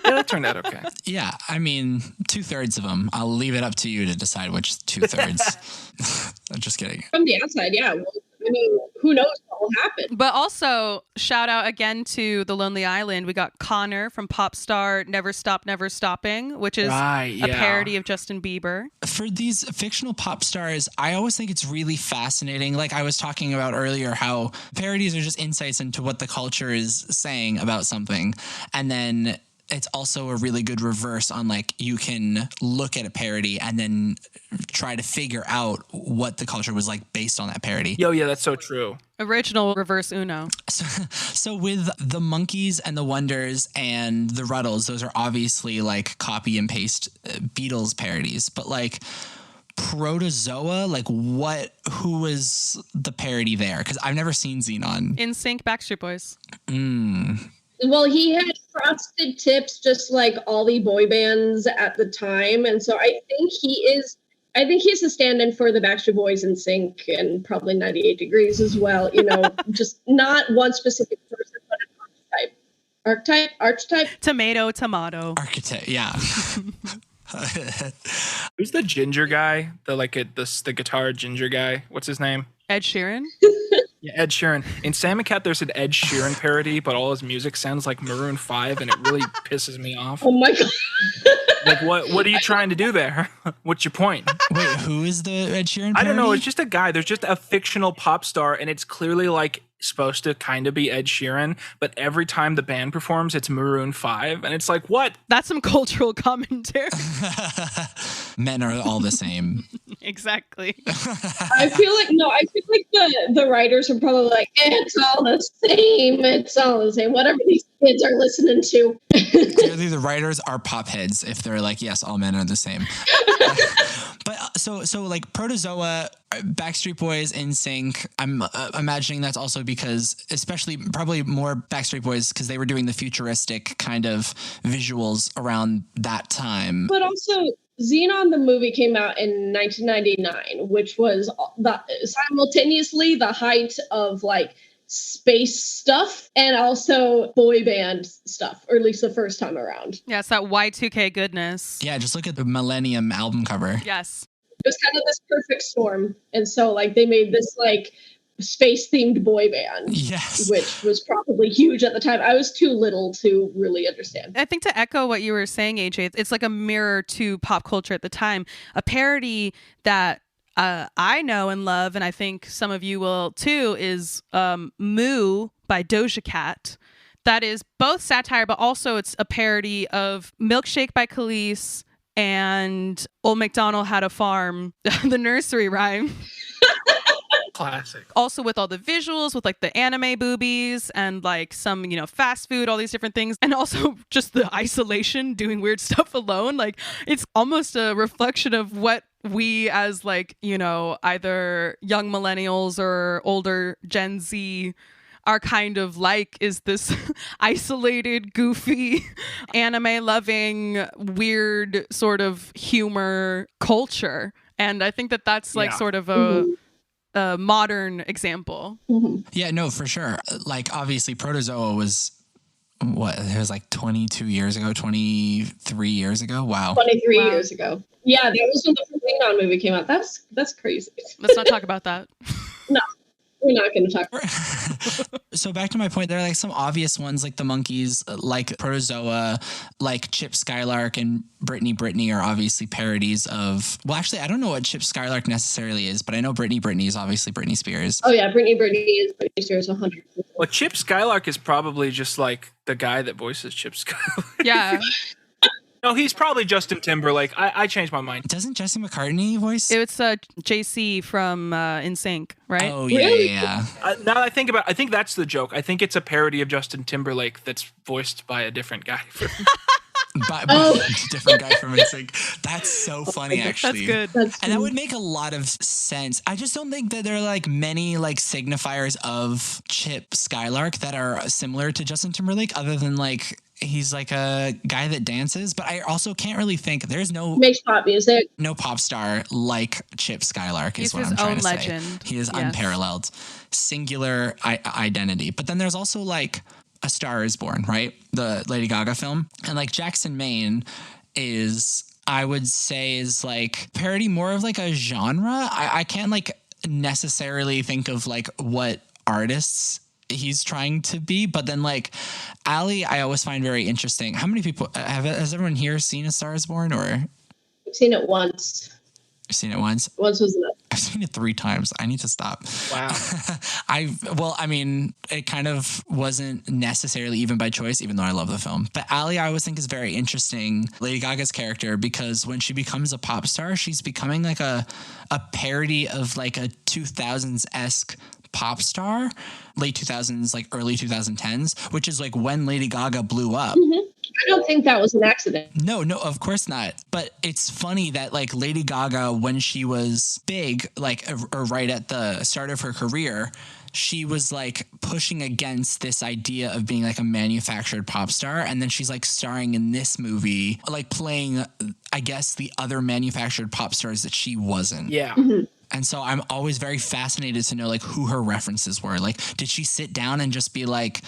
D: Yeah, that turned out okay.
B: Yeah, I mean, 2/3 of them. I'll leave it up to you to decide which 2/3. I'm just kidding.
C: From the outside, yeah. Well, I mean, who knows what will happen?
A: But also, shout out again to The Lonely Island. We got Connor from pop star Never Stop, Never Stopping, which is
D: Right,
A: a
D: yeah.
A: parody of Justin Bieber.
B: For these fictional pop stars, I always think it's really fascinating. Like I was talking about earlier, how parodies are just insights into what the culture is saying about something. And then it's also a really good reverse on like you can look at a parody and then try to figure out what the culture was like based on that parody.
D: Yo, yeah, that's so true.
A: Original reverse Uno.
B: So with the Monkeys and the Wonders and the Ruddles, those are obviously like copy and paste Beatles parodies, but like Protozoa, like who was the parody there? Because I've never seen Xenon.
A: NSYNC, Backstreet Boys.
C: Well, he had frosted tips just like all the boy bands at the time. And so I think he's the stand-in for the Backstreet Boys and Sync and probably 98 Degrees as well. You know, just not one specific person, but an archetype.
A: Tomato.
B: Architect, yeah.
D: Who's the ginger guy? The guitar ginger guy. What's his name?
A: Ed Sheeran.
D: Yeah, Ed Sheeran. In Sam and Cat, there's an Ed Sheeran parody, but all his music sounds like Maroon 5, and it really pisses me off.
C: Oh my God.
D: Like, what are you trying to do there? What's your point?
B: Wait, who is the Ed Sheeran parody?
D: I don't know. It's just a guy. There's just a fictional pop star, and it's clearly like supposed to kind of be Ed Sheeran, but every time the band performs, it's Maroon 5, and it's like, what?
A: That's some cultural commentary.
B: Men are all the same.
A: Exactly.
C: I feel like the writers are probably like, it's all the same. It's all the same. Whatever these kids are listening to.
B: Clearly, the writers are pop heads if they're like, yes, all men are the same. But so like Protozoa, Backstreet Boys, NSYNC, I'm imagining that's also because, especially probably more Backstreet Boys, because they were doing the futuristic kind of visuals around that time.
C: But also, Xenon, the movie, came out in 1999, which was simultaneously the height of like space stuff and also boy band stuff, or at least the first time around.
A: Yeah, it's that Y2K goodness.
B: Yeah, just look at the Millennium album cover.
A: Yes.
C: It was kind of this perfect storm. And so like they made this like space themed boy band.
B: Yes.
C: Which was probably huge at the time. I was too little to really understand.
A: I think to echo what you were saying, AJ, it's like a mirror to pop culture at the time. A parody that I know and love, and I think some of you will too, is Moo by Doja Cat. That is both satire, but also it's a parody of Milkshake by Khalees and Old MacDonald Had a Farm, the nursery rhyme.
D: Classic.
A: Also with all the visuals, with like the anime boobies and like some, fast food, all these different things. And also just the isolation, doing weird stuff alone. Like it's almost a reflection of what we as like, either young millennials or older Gen Z are kind of like, is this isolated, goofy, anime-loving, weird sort of humor culture. And I think that that's like sort of a modern example.
C: Mm-hmm.
B: Yeah, no, for sure. Like, obviously, Protozoa was, it was like 22 years ago, 23 years ago? Wow.
C: 23 years ago. Yeah, that was when the Xenon movie came out. That's crazy.
A: Let's not talk about that.
C: No. We're not going to talk.
B: So back to my point, there are like some obvious ones like the Monkeys, like Protozoa, like Chip Skylark and Britney are obviously parodies of, well, actually, I don't know what Chip Skylark necessarily is, but I know Britney is obviously Britney Spears.
C: Oh yeah, Britney is Britney Spears 100%.
D: Well, Chip Skylark is probably just like the guy that voices Chip Skylark.
A: Yeah.
D: No, he's probably Justin Timberlake. I changed my mind.
B: Doesn't Jesse McCartney voice?
A: It's JC from NSYNC, right?
B: Oh, yeah,
C: Really?
B: yeah.
D: Now that I think that's the joke. I think it's a parody of Justin Timberlake that's voiced by a different guy.
B: By different guy from NSYNC. That's so funny, actually.
A: That's good.
B: And that would make a lot of sense. I just don't think that there are like many like signifiers of Chip Skylark that are similar to Justin Timberlake, other than like he's like a guy that dances. But I also can't really think there's
C: makes pop music.
B: No pop star like Chip Skylark.
A: He's
B: is what
A: his
B: I'm trying
A: own
B: to
A: legend.
B: say. He is
A: Yes.
B: unparalleled, singular identity. But then there's also like A Star Is Born, right? The Lady Gaga film. And like Jackson Maine is, I would say, is like parody more of like a genre. I can't like necessarily think of like what artists he's trying to be, but then like Ali, I always find very interesting. How many people has everyone here seen A Star Is Born, or
C: I've seen it once.
B: seen it once?
C: Once was enough.
B: I've seen it 3 times. I need to stop.
D: Wow.
B: It kind of wasn't necessarily even by choice, even though I love the film. But Ally, I always think is very interesting, Lady Gaga's character, because when she becomes a pop star, she's becoming like a parody of like a 2000s-esque pop star, late 2000s, like early 2010s, which is like when Lady Gaga blew up.
C: Mm-hmm. I don't think that was an accident.
B: No, of course not. But it's funny that like Lady Gaga, when she was big, like or right at the start of her career, she was like pushing against this idea of being like a manufactured pop star. And then she's like starring in this movie, like playing, I guess, the other manufactured pop stars that she wasn't.
D: Yeah.
C: Mm-hmm.
B: And so I'm always very fascinated to know like who her references were. Like, did she sit down and just be like,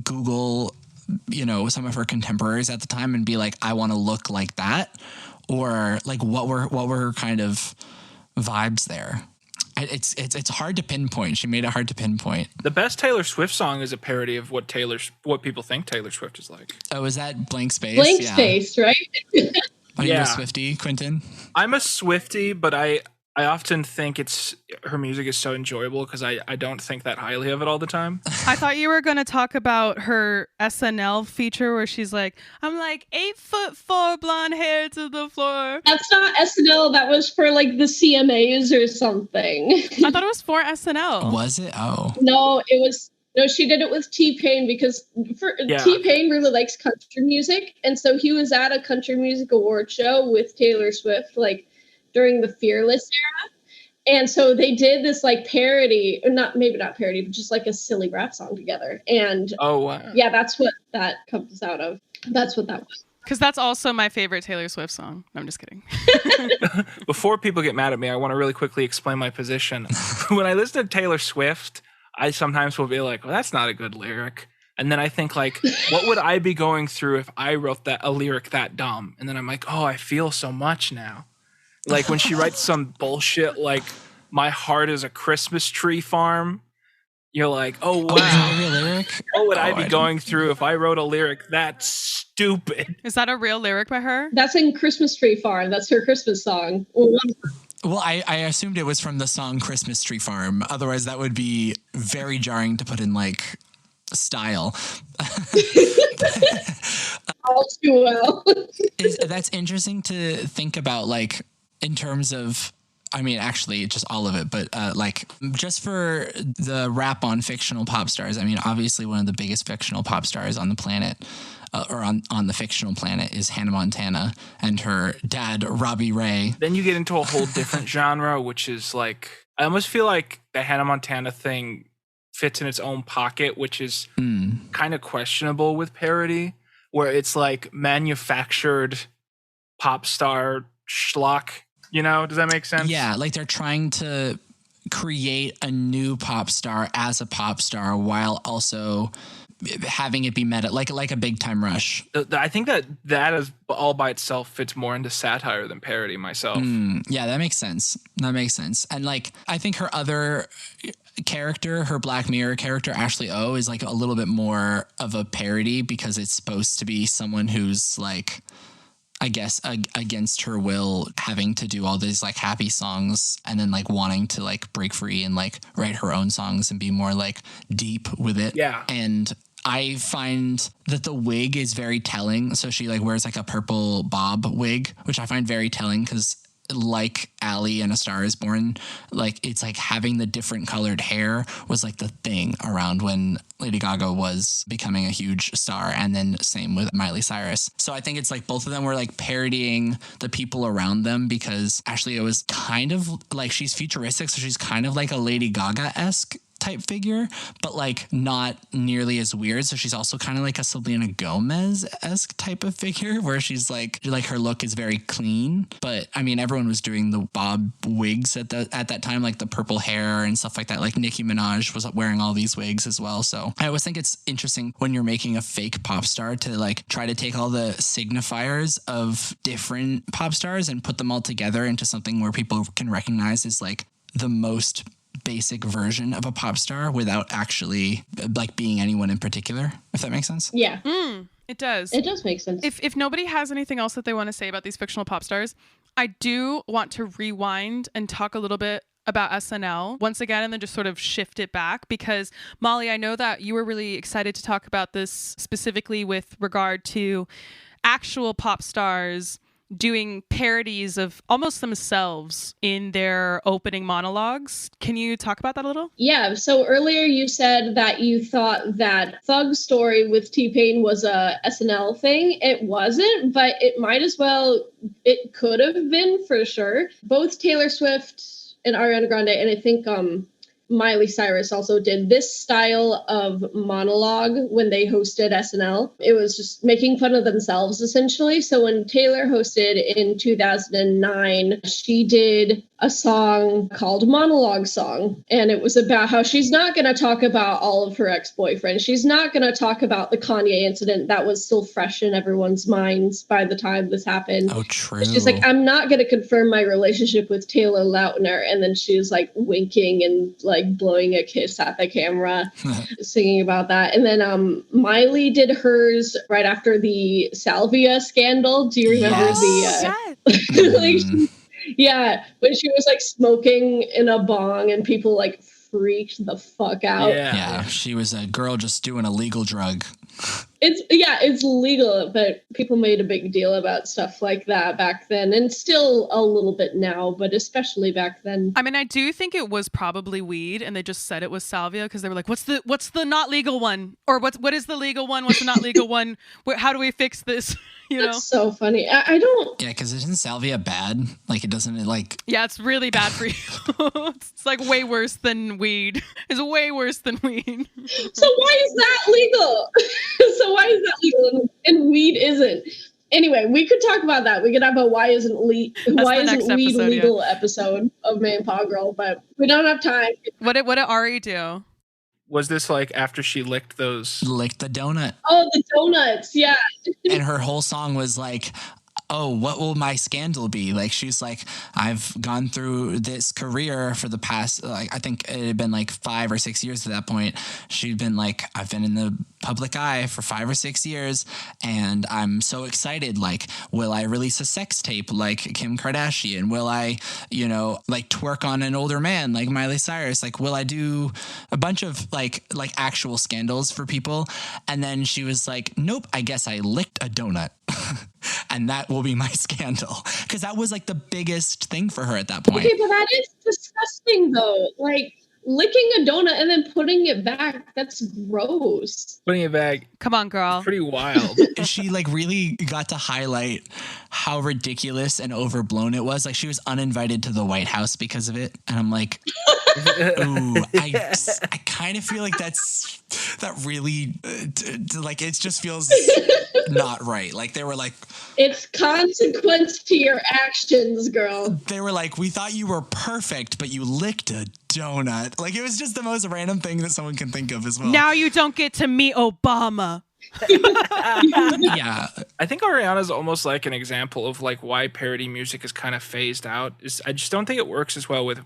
B: Google, you know, some of her contemporaries at the time and be like, I want to look like that? Or like what were her kind of vibes there? It's hard to pinpoint. She made it hard to pinpoint.
D: The best Taylor Swift song is a parody of what people think Taylor Swift is like.
B: Oh, is that Blank Space?
C: Blank Space, right?
B: Are you a Swiftie, Quinton?
D: I'm a Swiftie, but I often think her music is so enjoyable because I don't think that highly of it all the time.
A: I thought you were going to talk about her SNL feature where she's like, I'm like 8'4" blonde hair to the floor.
C: That's not SNL. That was for like the CMAs or something.
A: I thought it was for SNL.
B: Was it? Oh.
C: No, it was. No, she did it with T-Pain because T-Pain really likes country music. And so he was at a country music award show with Taylor Swift, like during the Fearless era. And so they did this like parody, or maybe not parody, but just like a silly rap song together. And
D: oh, wow.
C: Yeah, that's what that comes out of. That's what that was.
A: Because that's also my favorite Taylor Swift song. No, I'm just kidding.
D: Before people get mad at me, I want to really quickly explain my position. When I listen to Taylor Swift, I sometimes will be like, well, that's not a good lyric. And then I think like, what would I be going through if I wrote a lyric that dumb? And then I'm like, oh, I feel so much now. Like when she writes some bullshit like my heart is a Christmas tree farm, you're like, oh wow.
B: Is that a real lyric?
D: What would I be going through if I wrote a lyric that stupid?
A: Is that a real lyric by her?
C: That's in Christmas Tree Farm. That's her Christmas song.
B: Well, I assumed it was from the song Christmas Tree Farm. Otherwise, that would be very jarring to put in like style.
C: All too well.
B: That's interesting to think about, like, in terms of, I mean, actually, just all of it, but like, just for the rap on fictional pop stars, I mean, obviously, one of the biggest fictional pop stars on the planet, or on the fictional planet, is Hannah Montana and her dad, Robbie Ray.
D: Then you get into a whole different genre, which is like, I almost feel like the Hannah Montana thing fits in its own pocket, which is kind of questionable with parody, where it's like manufactured pop star schlock. You know, does that make sense?
B: Yeah, like they're trying to create a new pop star as a pop star while also having it be meta, like a Big Time Rush.
D: I think that is all by itself fits more into satire than parody myself.
B: Yeah, that makes sense. And like, I think her other character, her Black Mirror character, Ashley O, is like a little bit more of a parody because it's supposed to be someone who's like, I guess, against her will, having to do all these like happy songs and then like wanting to like break free and like write her own songs and be more like deep with it.
D: Yeah.
B: And I find that the wig is very telling. So she like wears like a purple bob wig, which I find very telling because, like Ally in A Star Is Born, like it's like having the different colored hair was like the thing around when Lady Gaga was becoming a huge star, and then same with Miley Cyrus. So I think it's like both of them were like parodying the people around them, because Ashley O is kind of like, she's futuristic, so she's kind of like a Lady Gaga-esque type figure, but like not nearly as weird. So she's also kind of like a Selena Gomez-esque type of figure, where she's like her look is very clean. But I mean, everyone was doing the bob wigs at that time, like the purple hair and stuff like that. Like Nicki Minaj was wearing all these wigs as well. So I always think it's interesting when you're making a fake pop star to like try to take all the signifiers of different pop stars and put them all together into something where people can recognize as like the most basic version of a pop star without actually like being anyone in particular, if that makes sense.
C: Yeah.
A: It does.
C: It does make sense.
A: If nobody has anything else that they want to say about these fictional pop stars, I do want to rewind and talk a little bit about SNL once again and then just sort of shift it back because Molly, I know that you were really excited to talk about this specifically with regard to actual pop stars doing parodies of almost themselves in their opening monologues. Can you talk about that a little?
C: Yeah. So earlier you said that you thought that Thug Story with T-Pain was a SNL thing. It wasn't, but it might as well, it could have been for sure. Both Taylor Swift and Ariana Grande, and I think Miley Cyrus also did this style of monologue when they hosted SNL. It was just making fun of themselves, essentially. So when Taylor hosted in 2009, she did a song called Monologue Song. And it was about how she's not going to talk about all of her ex-boyfriends. She's not going to talk about the Kanye incident that was still fresh in everyone's minds by the time this happened.
B: Oh, true.
C: She's like, I'm not going to confirm my relationship with Taylor Lautner. And then she's like winking and like blowing a kiss at the camera, singing about that. And then Miley did hers right after the Salvia scandal. Do you remember yeah, when she was like smoking in a bong and people like freaked the fuck out.
B: Yeah, she was a girl just doing a legal drug.
C: It's legal, but people made a big deal about stuff like that back then, and still a little bit now, but especially back then.
A: I mean, I do think it was probably weed, and they just said it was salvia because they were like, "What's the not legal one?" Or what is the legal one? What's the not legal one? How do we fix this?
C: That's so funny. I don't.
B: Yeah, because isn't salvia bad? Like, it doesn't like.
A: Yeah, it's really bad for you. It's like way worse than weed. It's way worse than weed.
C: So why is that legal? Why is that legal and weed isn't? Anyway, we could talk about that. We could have a why isn't weed legal episode of Man Paw Girl, but we don't have time.
A: What did Ari do?
D: Was this like after she licked the
B: donut?
C: Oh, the donuts, yeah.
B: And her whole song was like, oh, what will my scandal be? Like, she's like, I've gone through this career for the past, like, I think it had been like 5 or 6 years at that point. She'd been like, I've been in the public eye for 5 or 6 years, and I'm so excited. Like, will I release a sex tape like Kim Kardashian? Will I, like twerk on an older man like Miley Cyrus? Like, will I do a bunch of like actual scandals for people? And then she was like, nope, I guess I licked a donut. And that will be my scandal, because that was like the biggest thing for her at that point.
C: Okay, but that is disgusting though. Like, licking a donut and then putting it back, that's gross.
D: Putting it back.
A: Come on, girl.
D: Pretty wild.
B: She like really got to highlight how ridiculous and overblown it was. Like, she was uninvited to the White House because of it. And I'm like, ooh, I kind of feel like that really like, it just feels not right. Like, they were like,
C: it's consequence to your actions, girl.
B: They were like, we thought you were perfect, but you licked a donut. Like, it was just the most random thing that someone can think of as well.
A: Now you don't get to meet Obama.
B: Yeah.
D: I think Ariana's almost like an example of like why parody music is kind of phased out. I just don't think it works as well with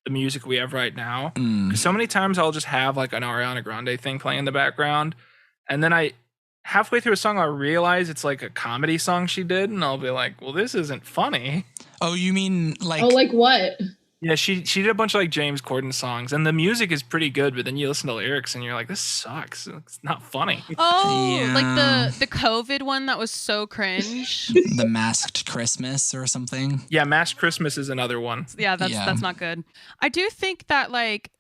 D: the music we have right now. So many times I'll just have like an Ariana Grande thing playing in the background, and then halfway through a song I'll realize it's like a comedy song she did, and I'll be like, well, this isn't funny.
B: Oh, you mean like...
C: Oh, like what?
D: Yeah, she did a bunch of like James Corden songs, and the music is pretty good, but then you listen to lyrics and you're like, this sucks. It's not funny.
A: Oh,
B: yeah.
A: Like the COVID one that was so cringe.
B: The Masked Christmas or something.
D: Yeah, Masked Christmas is another one.
A: Yeah, that's not good. I do think that like,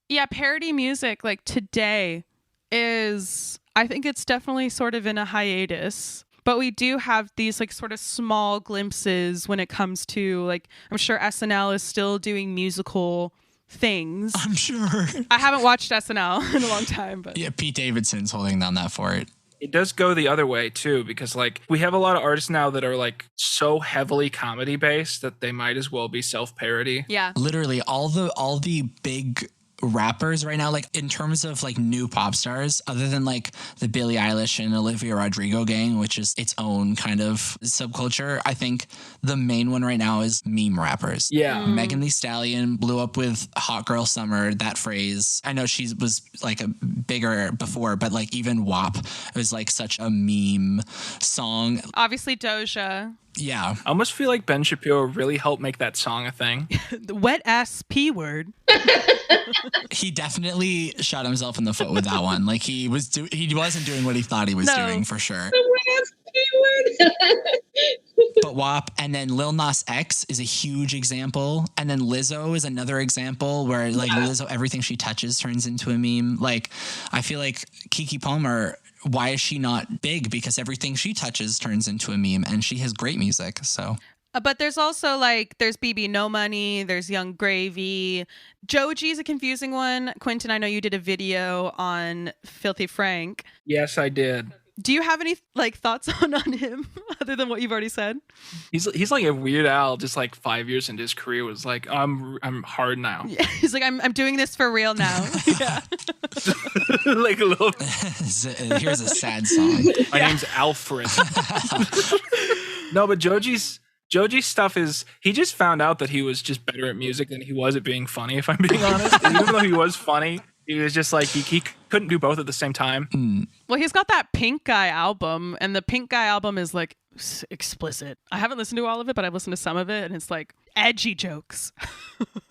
A: yeah, parody music like today is, I think it's definitely sort of in a hiatus. But we do have these like sort of small glimpses when it comes to like, I'm sure SNL is still doing musical things.
B: I'm sure.
A: I haven't watched SNL in a long time, but
B: yeah, Pete Davidson's holding down that fort.
D: It does go the other way too, because like we have a lot of artists now that are like so heavily comedy based that they might as well be self-parody.
A: Yeah.
B: Literally all the big rappers right now, like in terms of like new pop stars, other than like the Billie Eilish and Olivia Rodrigo gang, which is its own kind of subculture, I think the main one right now is meme rappers.
D: Yeah.
B: Megan Thee Stallion blew up with Hot Girl Summer, that phrase. I know she was like a bigger before, but like even WAP was like such a meme song.
A: Obviously Doja.
B: Yeah.
D: I almost feel like Ben Shapiro really helped make that song a thing.
A: The wet ass P word.
B: He definitely shot himself in the foot with that one. Like he wasn't doing what he thought he was doing for sure. But WAP, and then Lil Nas X is a huge example, and then Lizzo is another example where like Lizzo, everything she touches turns into a meme. Like I feel like Keke Palmer, why is she not big? Because everything she touches turns into a meme, and she has great music. So.
A: But there's also like, there's BB No Money, there's Young Gravy. Joji's a confusing one. Quinton, I know you did a video on Filthy Frank.
D: Yes, I did.
A: Do you have any like thoughts on him other than what you've already said?
D: He's like a Weird Al, just like 5 years into his career was like, I'm hard now.
A: Yeah, he's like, I'm doing this for real now. Yeah.
D: Like a little.
B: Here's a sad song.
D: My name's Alfred. No, but Joji's stuff is, he just found out that he was just better at music than he was at being funny, if I'm being honest. And even though he was funny, he was just like, he couldn't do both at the same time.
A: Well, he's got that Pink Guy album, and the Pink Guy album is like explicit. I haven't listened to all of it, but I've listened to some of it, and it's like edgy jokes.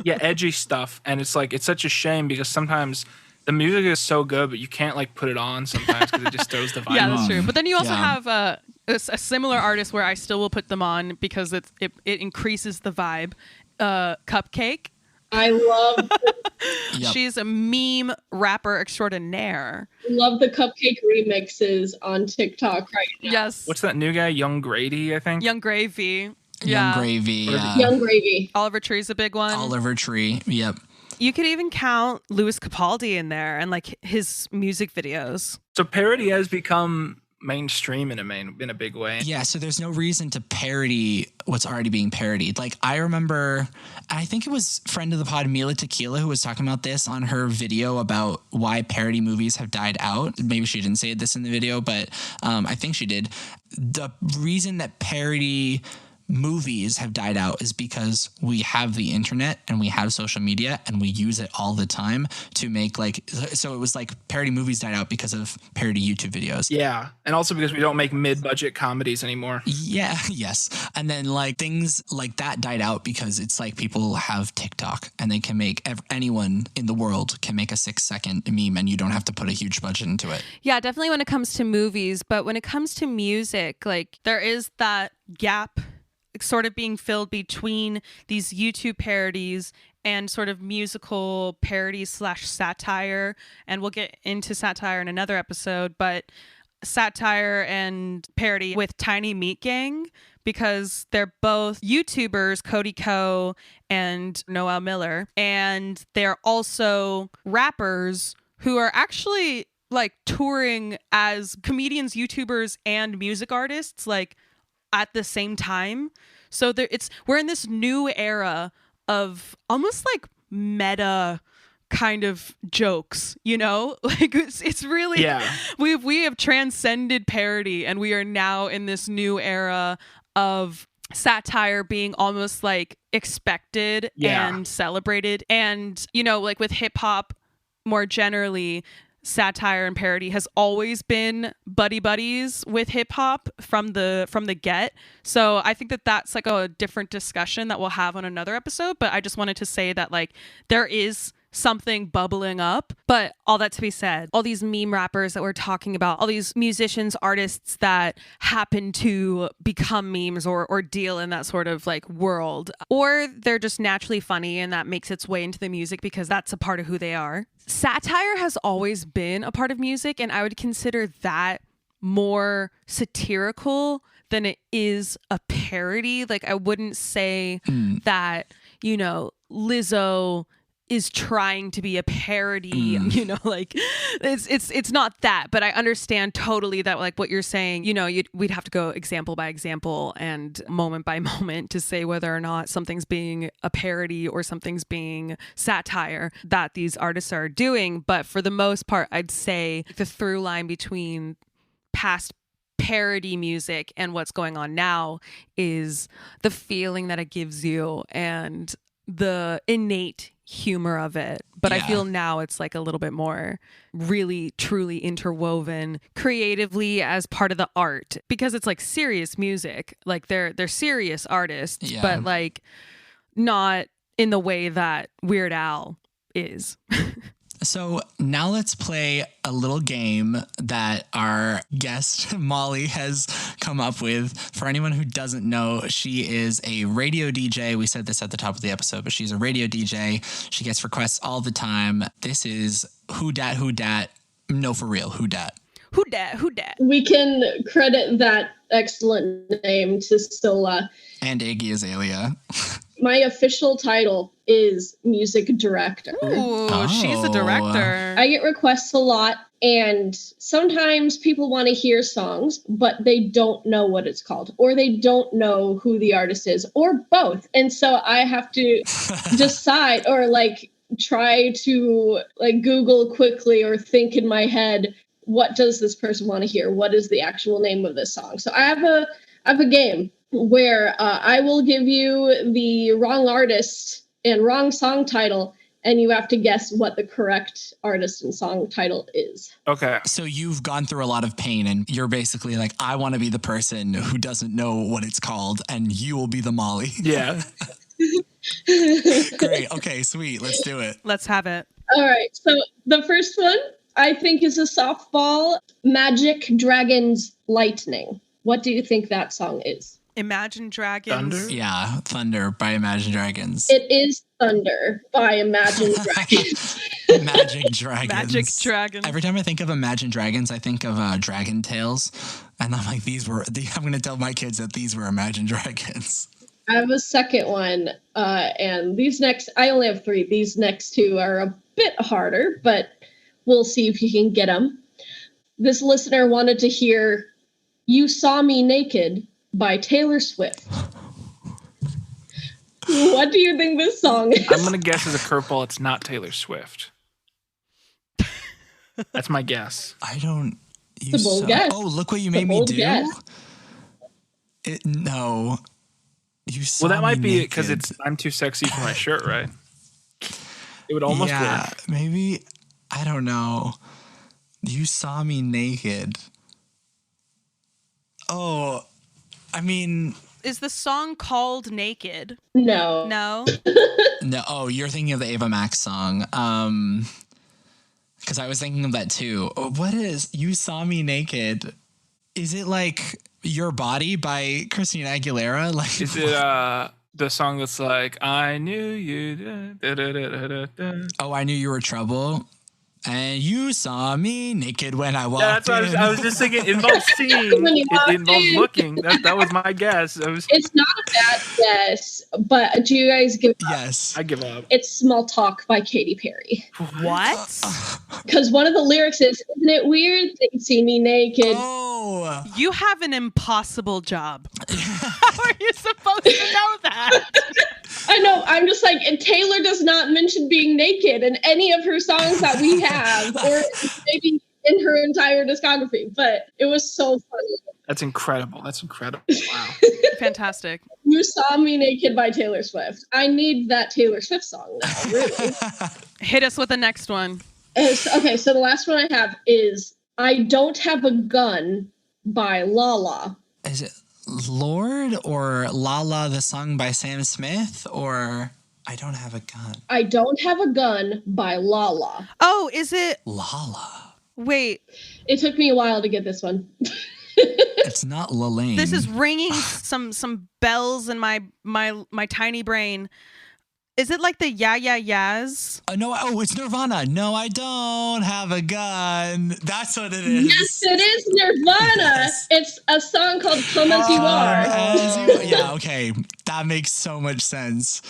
D: Yeah, edgy stuff. And it's like, it's such a shame because sometimes the music is so good, but you can't like put it on sometimes because it just throws the vibe
A: Yeah, that's
D: off.
A: true. But then you also have a similar artist where I still will put them on because it increases the vibe. Cupcake.
C: I love
B: Yep.
A: She's a meme rapper extraordinaire.
C: love the Cupcake remixes on TikTok right now.
A: Yes.
D: What's that new guy? Young Grady, I think.
A: Young Gravy.
B: Young Gravy.
C: Young Gravy.
A: Oliver Tree's a big one.
B: Oliver Tree. Yep.
A: You could even count Louis Capaldi in there and like his music videos.
D: So parody has become mainstream in a big way.
B: Yeah, so there's no reason to parody what's already being parodied. Like I remember, I think it was friend of the pod Mila Tequila who was talking about this on her video about why parody movies have died out. Maybe she didn't say this in the video, but I think she did. The reason that parody movies have died out is because we have the internet and we have social media and we use it all the time to make like, so it was like parody movies died out because of parody YouTube videos.
D: Yeah. And also because we don't make mid-budget comedies anymore.
B: Yeah. Yes. And then like things like that died out because it's like people have TikTok and they can make anyone in the world can make a 6-second meme and you don't have to put a huge budget into it.
A: Yeah, definitely when it comes to movies. But when it comes to music, like there is that gap sort of being filled between these YouTube parodies and sort of musical parodies / satire. And we'll get into satire in another episode, but satire and parody with Tiny Meat Gang, because they're both YouTubers, Cody Ko and Noel Miller. And they're also rappers who are actually like touring as comedians, YouTubers, and music artists, like at the same time. So we're in this new era of almost like meta kind of jokes, you know? Like it's really,
D: yeah.
A: We have transcended parody and we are now in this new era of satire being almost like expected and celebrated. And, you know, like with hip hop more generally, satire and parody has always been buddies with hip hop from the get. So I think that that's like a different discussion that we'll have on another episode. But I just wanted to say that like there is something bubbling up. But all that to be said, all these meme rappers that we're talking about, all these musicians, artists that happen to become memes or deal in that sort of like world, or they're just naturally funny and that makes its way into the music because that's a part of who they are. Satire has always been a part of music, and I would consider that more satirical than it is a parody. Like I wouldn't say that, you know, Lizzo is trying to be a parody, you know, like it's not that, but I understand totally that like what you're saying, you know, we'd have to go example by example and moment by moment to say whether or not something's being a parody or something's being satire that these artists are doing. But for the most part, I'd say the through line between past parody music and what's going on now is the feeling that it gives you and the innate humor of it. But I
B: Yeah.
A: feel now it's like a little bit more really truly interwoven creatively as part of the art, because it's like serious music. Like they're serious artists,
B: Yeah.
A: but like not in the way that Weird Al is.
B: So now let's play a little game that our guest Molly has come up with. For anyone who doesn't know, she is a radio DJ. We said this at the top of the episode, but she's a radio DJ. She gets requests all the time. This is Who Dat, Who Dat. No, for real, Who Dat.
A: Who dat? Who dat?
C: We can credit that excellent name to Sola.
B: And Iggy Azalea.
C: My official title is music director.
A: Ooh, she's a
B: Oh.
A: director.
C: I get requests a lot, and sometimes people want to hear songs, but they don't know what it's called, or they don't know who the artist is, or both. And so I have to decide, or like try to like Google quickly or think in my head, what does this person want to hear? What is the actual name of this song? So I have a game where I will give you the wrong artist and wrong song title, and you have to guess what the correct artist and song title is.
D: Okay.
B: So you've gone through a lot of pain, and you're basically like, I want to be the person who doesn't know what it's called, and you will be the Molly.
D: Yeah.
B: Great. Okay, sweet. Let's do it.
A: Let's have it.
C: All right, so the first one I think is a softball. Magic Dragons Lightning. What do you think that song is?
A: Imagine Dragons.
D: Thunder?
B: Yeah, Thunder by Imagine Dragons.
C: It is Thunder by Imagine Dragons.
B: Magic Dragons.
A: Magic Dragons.
B: Every time I think of Imagine Dragons, I think of Dragon Tales. And I'm like, I'm going to tell my kids that these were Imagine Dragons.
C: I have a second one, and I only have 3. These next 2 are a bit harder, but we'll see if you can get them. This listener wanted to hear You Saw Me Naked by Taylor Swift. What do you think this song is?
D: I'm going to guess as a curveball, it's not Taylor Swift. That's my guess.
B: I don't...
C: It's a bold guess.
B: Oh, look what you
C: It's a
B: made me
C: bold
B: do?
C: guess.
B: No. You saw
D: Well, that might
B: me
D: be because
B: naked.
D: I'm too sexy for my shirt, right? It would almost work.
B: Maybe. I don't know. You saw me naked. Oh, I mean,
A: Is the song called Naked?
C: No.
A: No.
B: no. Oh, you're thinking of the Ava Max song. Because I was thinking of that too. Oh, what is You Saw Me Naked? Is it like Your Body by Christina Aguilera? Like,
D: Is it the song that's like, I knew you. Da, da, da, da, da, da.
B: Oh, I Knew You Were Trouble. And you saw me naked when I walked
D: Yeah, that's what
B: in.
D: I was just thinking. It involves seeing.
C: When you
D: It
C: walked
D: involves
C: in.
D: looking. That was my guess.
C: It's not a bad guess, but do you guys give up?
B: Yes.
D: I give up.
C: It's Small Talk by Katy Perry.
A: What?
C: Because one of the lyrics is, isn't it weird that you see me naked?
B: Oh.
A: You have an impossible job. How are you supposed to know that?
C: I know, I'm just like, and Taylor does not mention being naked in any of her songs that we have, or maybe in her entire discography, but it was so funny.
D: That's incredible. That's incredible. Wow.
A: Fantastic.
C: You Saw Me Naked by Taylor Swift. I need that Taylor Swift song now, really.
A: Hit us with the next one.
C: Okay, so the last one I have is I Don't Have a Gun by Lala.
B: Is it Lord or Lala, the song by Sam Smith, or I Don't Have a Gun?
C: I Don't Have a Gun by Lala.
A: Oh, is it?
B: Lala.
A: Wait,
C: It took me a while to get this one.
B: It's not Lalaine.
A: this is ringing some bells in my tiny brain. Is it like the Yeah Yeah Yeahs?
B: No, it's Nirvana. No, I don't have a gun. That's what it is.
C: Yes, it is Nirvana.
B: Yes.
C: It's a song called Come As You Are.
B: Yeah, okay. That makes so much sense.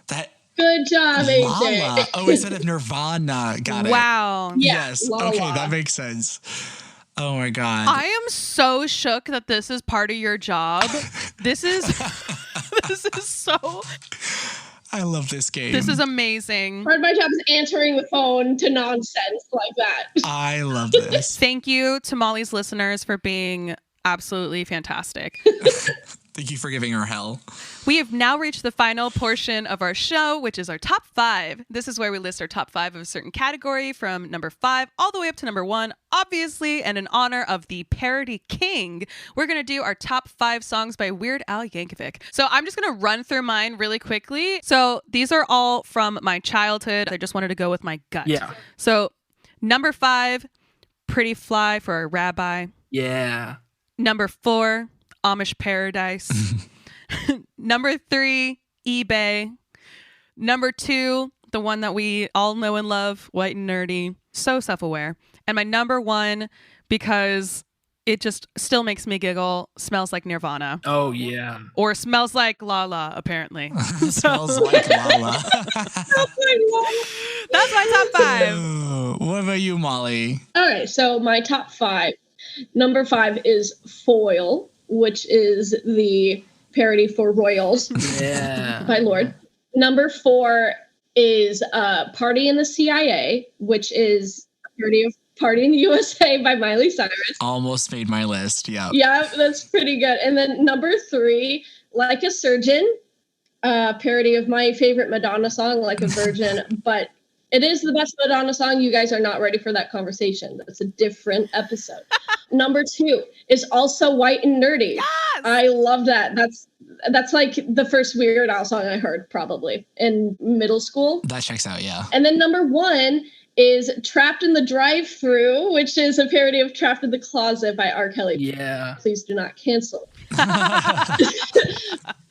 B: That
C: Good job, AJ.
B: Lala. Oh, instead of Nirvana. Got it.
A: Wow.
C: Yeah,
B: Yes.
C: Lala.
B: Okay, that makes sense. Oh my God.
A: I am so shook that this is part of your job. This is so
B: I love this game.
A: this is amazing.
C: Part of my job is answering the phone to nonsense like that.
B: I love this.
A: Thank you to Molly's listeners for being absolutely fantastic.
B: Thank you for giving her hell.
A: We have now reached the final portion of our show, which is our top 5. This is where we list our top 5 of a certain category from number 5 all the way up to number 1. Obviously, and in honor of the Parody King, we're going to do our top 5 songs by Weird Al Yankovic. So I'm just going to run through mine really quickly. So these are all from my childhood. I just wanted to go with my gut.
D: Yeah.
A: So number 5, Pretty Fly for a Rabbi.
D: Yeah.
A: Number 4, Amish Paradise. Number 3, eBay. Number 2, the one that we all know and love, White and Nerdy. So self-aware. And my number 1, because it just still makes me giggle, Smells Like Nirvana.
D: Oh, yeah.
A: Or Smells Like Lala, apparently.
B: Smells like Lala.
A: That's my top 5.
B: Oh, what about you, Molly?
C: All right, so my top 5. Number 5 is Foil, which is the parody for Royals
D: Yeah.
C: by Lorde. Number 4 is Party in the CIA, which is a parody of Party in the USA by Miley Cyrus.
B: Almost made my list. Yeah.
C: Yeah, that's pretty good. And then number 3, Like a Surgeon, parody of my favorite Madonna song, Like a Virgin, but it is the best Madonna song. You guys are not ready for that conversation. That's a different episode. Number 2 is also White and Nerdy.
A: Yes!
C: I love that. That's like the first Weird Al song I heard probably in middle school.
B: That checks out, yeah.
C: And then number 1 is Trapped in the Drive-Thru, which is a parody of Trapped in the Closet by R. Kelly.
D: Yeah.
C: Please do not cancel.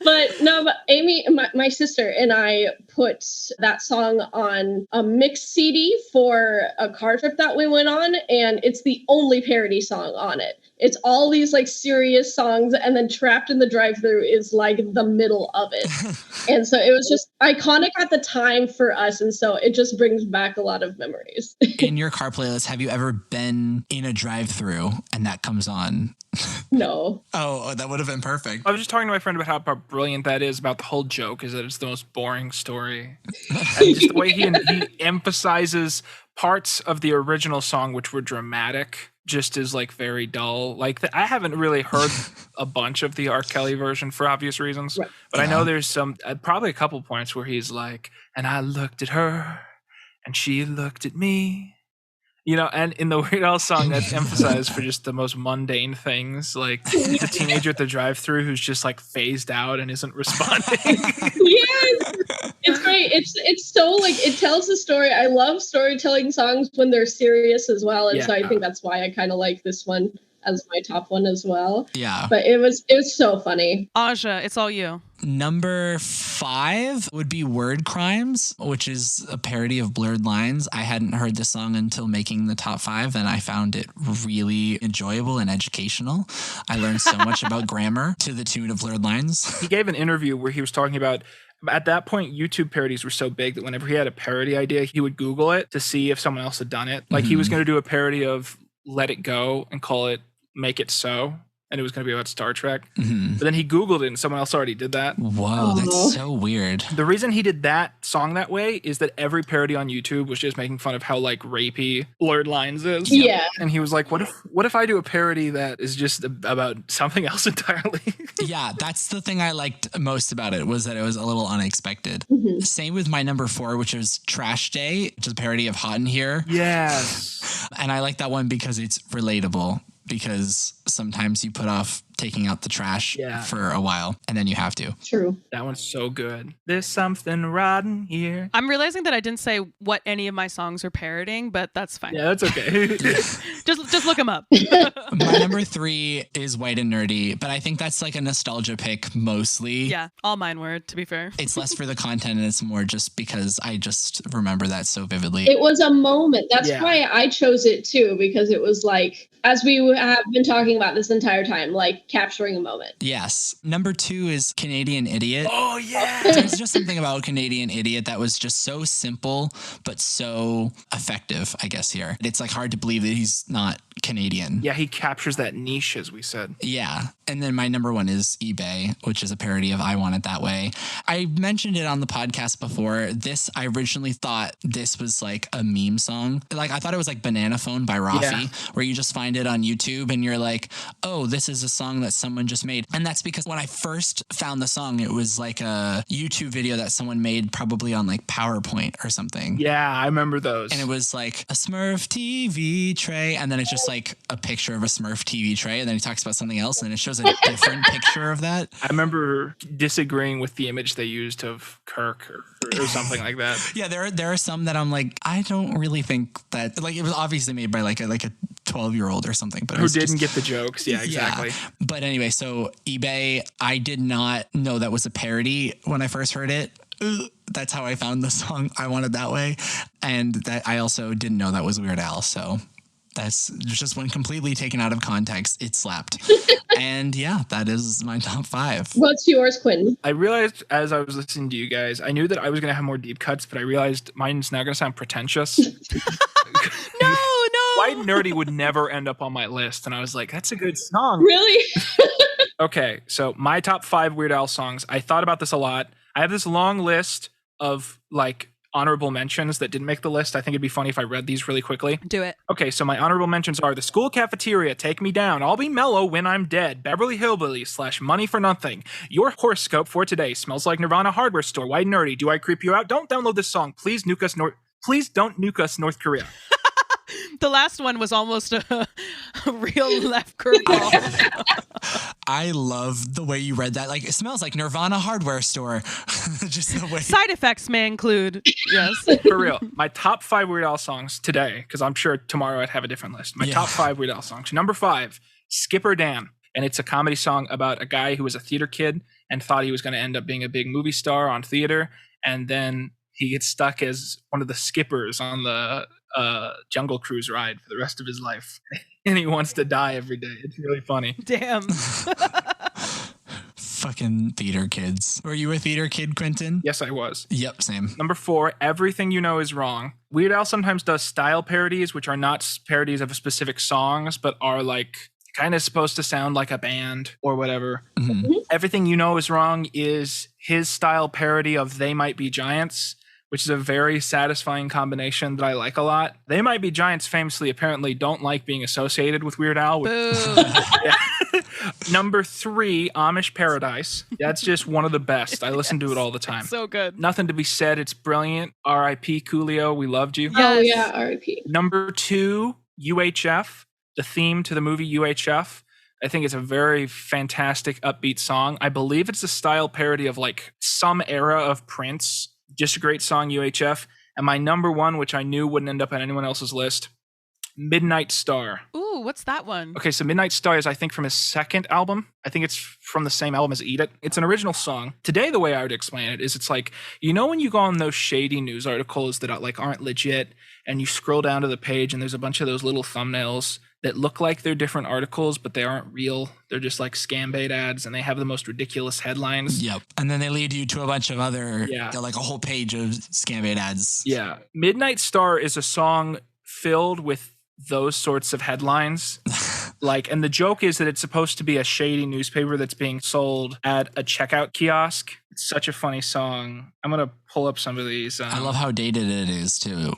C: But Amy, my sister, and I put that song on a mixed CD for a car trip that we went on, and it's the only parody song on it. It's all these like serious songs, and then Trapped in the Drive-Thru is like the middle of it. And so it was just iconic at the time for us, and so it just brings back a lot of memories.
B: In your car playlist, have you ever been in a drive-thru and that comes on?
C: No.
B: Oh, that would have been perfect.
D: I was just talking to my friend about how brilliant that is, about the whole joke is that it's the most boring story. And just the way he emphasizes parts of the original song, which were dramatic, just is like very dull. Like I haven't really heard a bunch of the R. Kelly version for obvious reasons,
C: Right.
D: but I know there's some, probably a couple points where he's like, and I looked at her and she looked at me. You know, and in the Weird Al song, that's emphasized for just the most mundane things, like the teenager at the drive-thru who's just like phased out and isn't responding.
C: Yes, it's great. It's so like it tells the story. I love storytelling songs when they're serious as well, and so I think that's why I kind of like this one as my top one as well.
B: Yeah.
C: But it was so funny.
A: Aja, it's all you.
B: Number 5 would be Word Crimes, which is a parody of Blurred Lines. I hadn't heard this song until making the top 5, and I found it really enjoyable and educational. I learned so much about grammar to the tune of Blurred Lines.
D: He gave an interview where he was talking about, at that point, YouTube parodies were so big that whenever he had a parody idea, he would Google it to see if someone else had done it. Like he was going to do a parody of Let It Go and call it Make It So. And it was going to be about Star Trek. But then he Googled it and someone else already did that.
B: Whoa, that's so weird.
D: The reason he did that song that way is that every parody on YouTube was just making fun of how like rapey Blurred Lines is.
C: Yeah.
D: And he was like, what if I do a parody that is just about something else entirely?
B: Yeah, that's the thing I liked most about it, was that it was a little unexpected. Same with my number 4, which is Trash Day, which is a parody of Hot in Here.
D: Yes.
B: And I like that one because it's relatable. Because sometimes you put off taking out the trash for a while and then you have to.
C: True.
D: That one's so good. There's something rotten here.
A: I'm realizing that I didn't say what any of my songs are parodying, but that's fine.
D: Yeah, that's okay.
A: just look them up.
B: My number 3 is White and Nerdy, but I think that's like a nostalgia pick mostly.
A: Yeah, all mine were, to be fair.
B: It's less for the content and it's more just because I just remember that so vividly.
C: It was a moment. That's why I chose it too, because it was like, as we have been talking about this entire time, like capturing a moment.
B: Yes. Number 2 is Canadian Idiot.
D: Oh, yeah.
B: There's just something about Canadian Idiot that was just so simple, but so effective, I guess, here. It's like hard to believe that he's not Canadian.
D: Yeah, he captures that niche, as we said.
B: Yeah. And then my number 1 is eBay, which is a parody of I Want It That Way. I mentioned it on the podcast before. I originally thought this was like a meme song. Like I thought it was like Banana Phone by Rafi, where you just find it on YouTube and you're like, like, oh, this is a song that someone just made. And that's because when I first found the song, it was like a YouTube video that someone made probably on like PowerPoint or something.
D: Yeah, I remember those.
B: And it was like a Smurf TV tray. And then it's just like a picture of a Smurf TV tray. And then he talks about something else and it shows a different picture of that.
D: I remember disagreeing with the image they used of Kirk or something like that.
B: Yeah, there are some that I'm like, I don't really think that, like, it was obviously made by like a 12-year-old or something, but
D: who didn't get the jokes. Yeah, exactly.
B: Yeah. But anyway, so eBay, I did not know that was a parody when I first heard it. That's how I found the song I Wanted That Way. And that I also didn't know that was Weird Al. So that's just when completely taken out of context, it slapped. And yeah, that is my top 5.
C: What's yours, Quinton?
D: I realized as I was listening to you guys, I knew that I was going to have more deep cuts, but I realized mine's now going to sound pretentious.
A: No.
D: White Nerdy would never end up on my list. And I was like, that's a good song.
C: Really?
D: Okay, so my top 5 Weird Al songs. I thought about this a lot. I have this long list of like honorable mentions that didn't make the list. I think it'd be funny if I read these really quickly.
A: Do it.
D: Okay, so my honorable mentions are The School Cafeteria, Take Me Down, I'll Be Mellow When I'm Dead, Beverly Hillbillies / Money for Nothing, Your Horoscope for Today, Smells Like Nirvana Hardware Store, White Nerdy, Do I Creep You Out? Don't download this song. Please don't nuke us, North Korea.
A: The last one was almost a real left curveball.
B: I love the way you read that. Like, it smells like Nirvana Hardware Store. Just the way.
A: Side effects may include, yes.
D: For real, my top 5 Weird Al songs today, because I'm sure tomorrow I'd have a different list. My top 5 Weird Al songs. Number 5, Skipper Dan. And it's a comedy song about a guy who was a theater kid and thought he was going to end up being a big movie star on theater. And then he gets stuck as one of the skippers on the Jungle Cruise ride for the rest of his life. And he wants to die every day. It's really funny.
A: Damn.
B: Fucking theater kids. Were you a theater kid, Quinton?
D: Yes, I was.
B: Yep, same.
D: Number 4, Everything You Know Is Wrong. Weird Al sometimes does style parodies, which are not parodies of specific songs, but are like kind of supposed to sound like a band or whatever.
B: Mm-hmm.
D: Everything You Know Is Wrong is his style parody of They Might Be Giants, which is a very satisfying combination that I like a lot. They Might Be Giants famously apparently don't like being associated with Weird Al. Yeah. Number 3, Amish Paradise. That's just one of the best. I listen to it all the time.
A: So good.
D: Nothing to be said. It's brilliant. R.I.P. Coolio. We loved you.
C: Oh, yeah, R.I.P.
D: Number 2, UHF. The theme to the movie UHF. I think it's a very fantastic, upbeat song. I believe it's a style parody of like some era of Prince. Just a great song, UHF. And my number 1, which I knew wouldn't end up on anyone else's list, Midnight Star.
A: Ooh, what's that one?
D: Okay, so Midnight Star is, I think, from his second album. I think it's from the same album as Eat It. It's an original song. Today, the way I would explain it is it's like, you know when you go on those shady news articles that aren't legit, and you scroll down to the page and there's a bunch of those little thumbnails that look like they're different articles, but they aren't real. They're just like scam bait ads, and they have the most ridiculous headlines.
B: Yep. And then they lead you to a bunch of other,
D: Yeah.
B: like a whole page of scam bait ads.
D: Yeah. Midnight Star is a song filled with those sorts of headlines. And the joke is that it's supposed to be a shady newspaper that's being sold at a checkout kiosk. It's such a funny song. I'm going to pull up some of these.
B: I love how dated it is, too.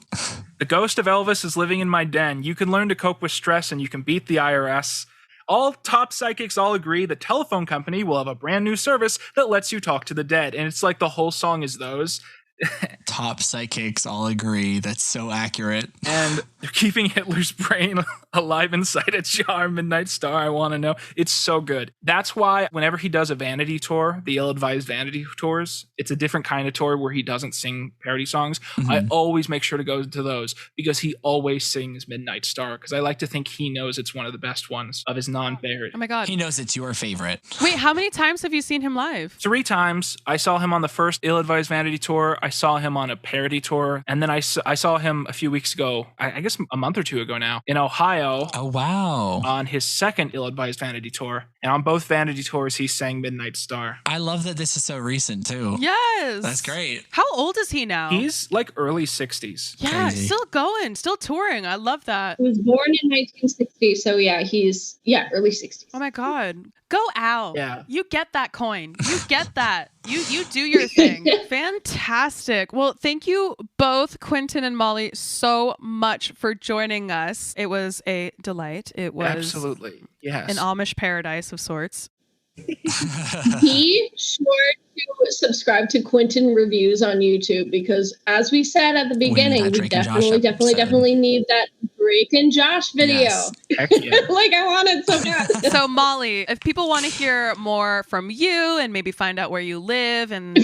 D: The ghost of Elvis is living in my den. You can learn to cope with stress and you can beat the IRS. All top psychics all agree the telephone company will have a brand new service that lets you talk to the dead. And it's like the whole song is those.
B: Top psychics all agree. That's so accurate.
D: And they're keeping Hitler's brain alive inside a jar. Midnight Star, I want to know. It's so good. That's why whenever he does a vanity tour, the ill-advised vanity tours, it's a different kind of tour where he doesn't sing parody songs.
B: Mm-hmm.
D: I always make sure to go to those because he always sings Midnight Star because I like to think he knows it's one of the best ones of his non-parody.
A: Oh my God.
B: He knows it's your favorite.
A: Wait, how many times have you seen him live?
D: 3 times. I saw him on the first ill-advised vanity tour. I saw him on a parody tour. And then I saw him a few weeks ago, I guess a month or 2 ago now, in Ohio.
B: Oh, wow.
D: On his second ill-advised vanity tour. And on both vanity tours, he sang Midnight Star.
B: I love that this is so recent, too.
A: Yes.
B: That's great.
A: How old is he now?
D: He's like early 60s.
A: Yeah,
B: Crazy.
A: still going, still touring. I love that.
C: He was born in 1960, so yeah, he's early 60s.
A: Oh my God. Go Al.
D: Yeah.
A: You get that coin. You get that. You do your thing. Fantastic. Well, thank you both, Quinton and Molly, so much for joining us. It was a delight. It was
D: absolutely, yes,
A: an Amish paradise of sorts.
C: Be sure to subscribe to Quinton Reviews on YouTube because, as we said at the beginning, we definitely need that Drake and Josh video.
B: Yes.
D: Heck yeah.
C: Like, I want it so bad.
A: So, Molly, if people want to hear more from you and maybe find out where you live and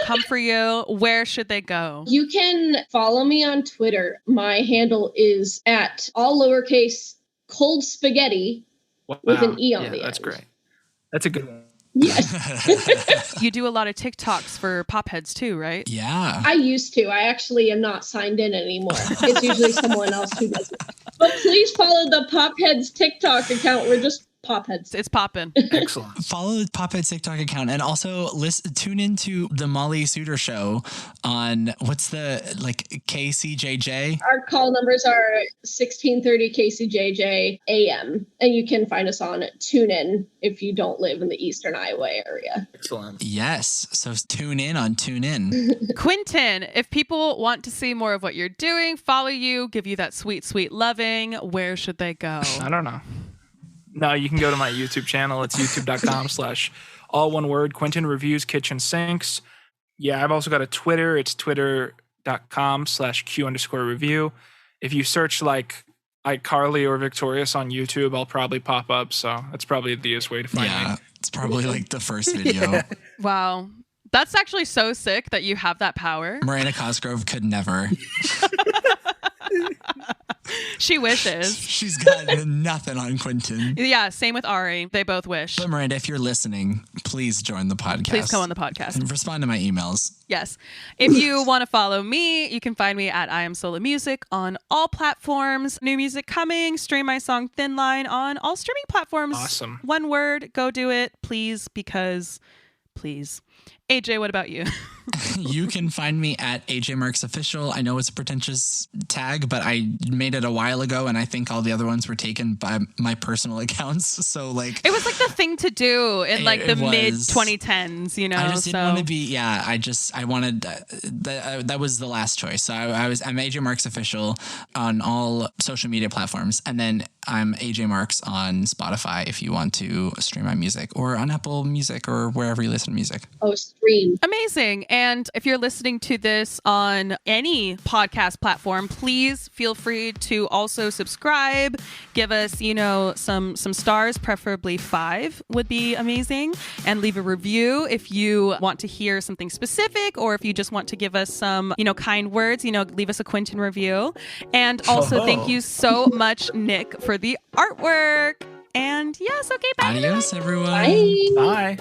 A: come for you, where should they go?
C: You can follow me on Twitter. My handle is at all lowercase cold spaghetti with an E on the end.
D: That's great. That's a good one.
C: Yes.
A: You do a lot of TikToks for Popheads too, right?
B: Yeah.
C: I used to. I actually am not signed in anymore. It's usually someone else who does it. But please follow the Popheads TikTok account. We're just Popheads.
A: It's poppin'.
D: Excellent.
B: Follow the Pophead TikTok account and also tune into the Molly Suter show on what's the KCJJ.
C: Our call numbers are 1630 KCJJ AM, and you can find us on TuneIn if you don't live in the Eastern Iowa area.
D: Excellent.
B: Yes, so tune in on TuneIn.
A: Quinton, if people want to see more of what you're doing, follow you, give you that sweet, sweet loving, where should they go?
D: I don't know. No, you can go to my YouTube channel. It's youtube.com/ all one word, Quinton Reviews Kitchen Sinks. Yeah, I've also got a Twitter. It's twitter.com/Q_review. If you search like iCarly or Victorious on YouTube, I'll probably pop up. So that's probably the easiest way to find me.
B: It's probably like the first video.
A: Wow. That's actually so sick that you have that power.
B: Miranda Cosgrove could never.
A: She wishes.
B: She's got nothing on Quinton.
A: Yeah, same with Ari. They both wish.
B: But Miranda, if you're listening, please join the podcast.
A: Please come on the podcast.
B: And respond to my emails.
A: Yes. If you want to follow me, you can find me at I Am Sola Music on all platforms. New music coming. Stream my song Thin Line on all streaming platforms.
D: Awesome.
A: One word. Go do it, please, because please. AJ, what about you?
B: You can find me at AJ Marks Official. I know it's a pretentious tag, but I made it a while ago, and I think all the other ones were taken by my personal accounts. So like,
A: it was like the thing to do in like the mid 2010s, you know.
B: I just didn't want to be. Yeah, I wanted that was the last choice. So I'm AJ Marks Official on all social media platforms, and then I'm AJ Marks on Spotify if you want to stream my music, or on Apple Music or wherever you listen to music.
C: Oh, stream.
A: Amazing. And if you're listening to this on any podcast platform, please feel free to also subscribe. Give us, some stars, preferably 5 would be amazing. And leave a review if you want to hear something specific, or if you just want to give us some, kind words, leave us a Quinton review. And also thank you so much, Nick, for the artwork. And yes, okay, bye.
B: Adios, everyone.
C: Bye.
D: Bye.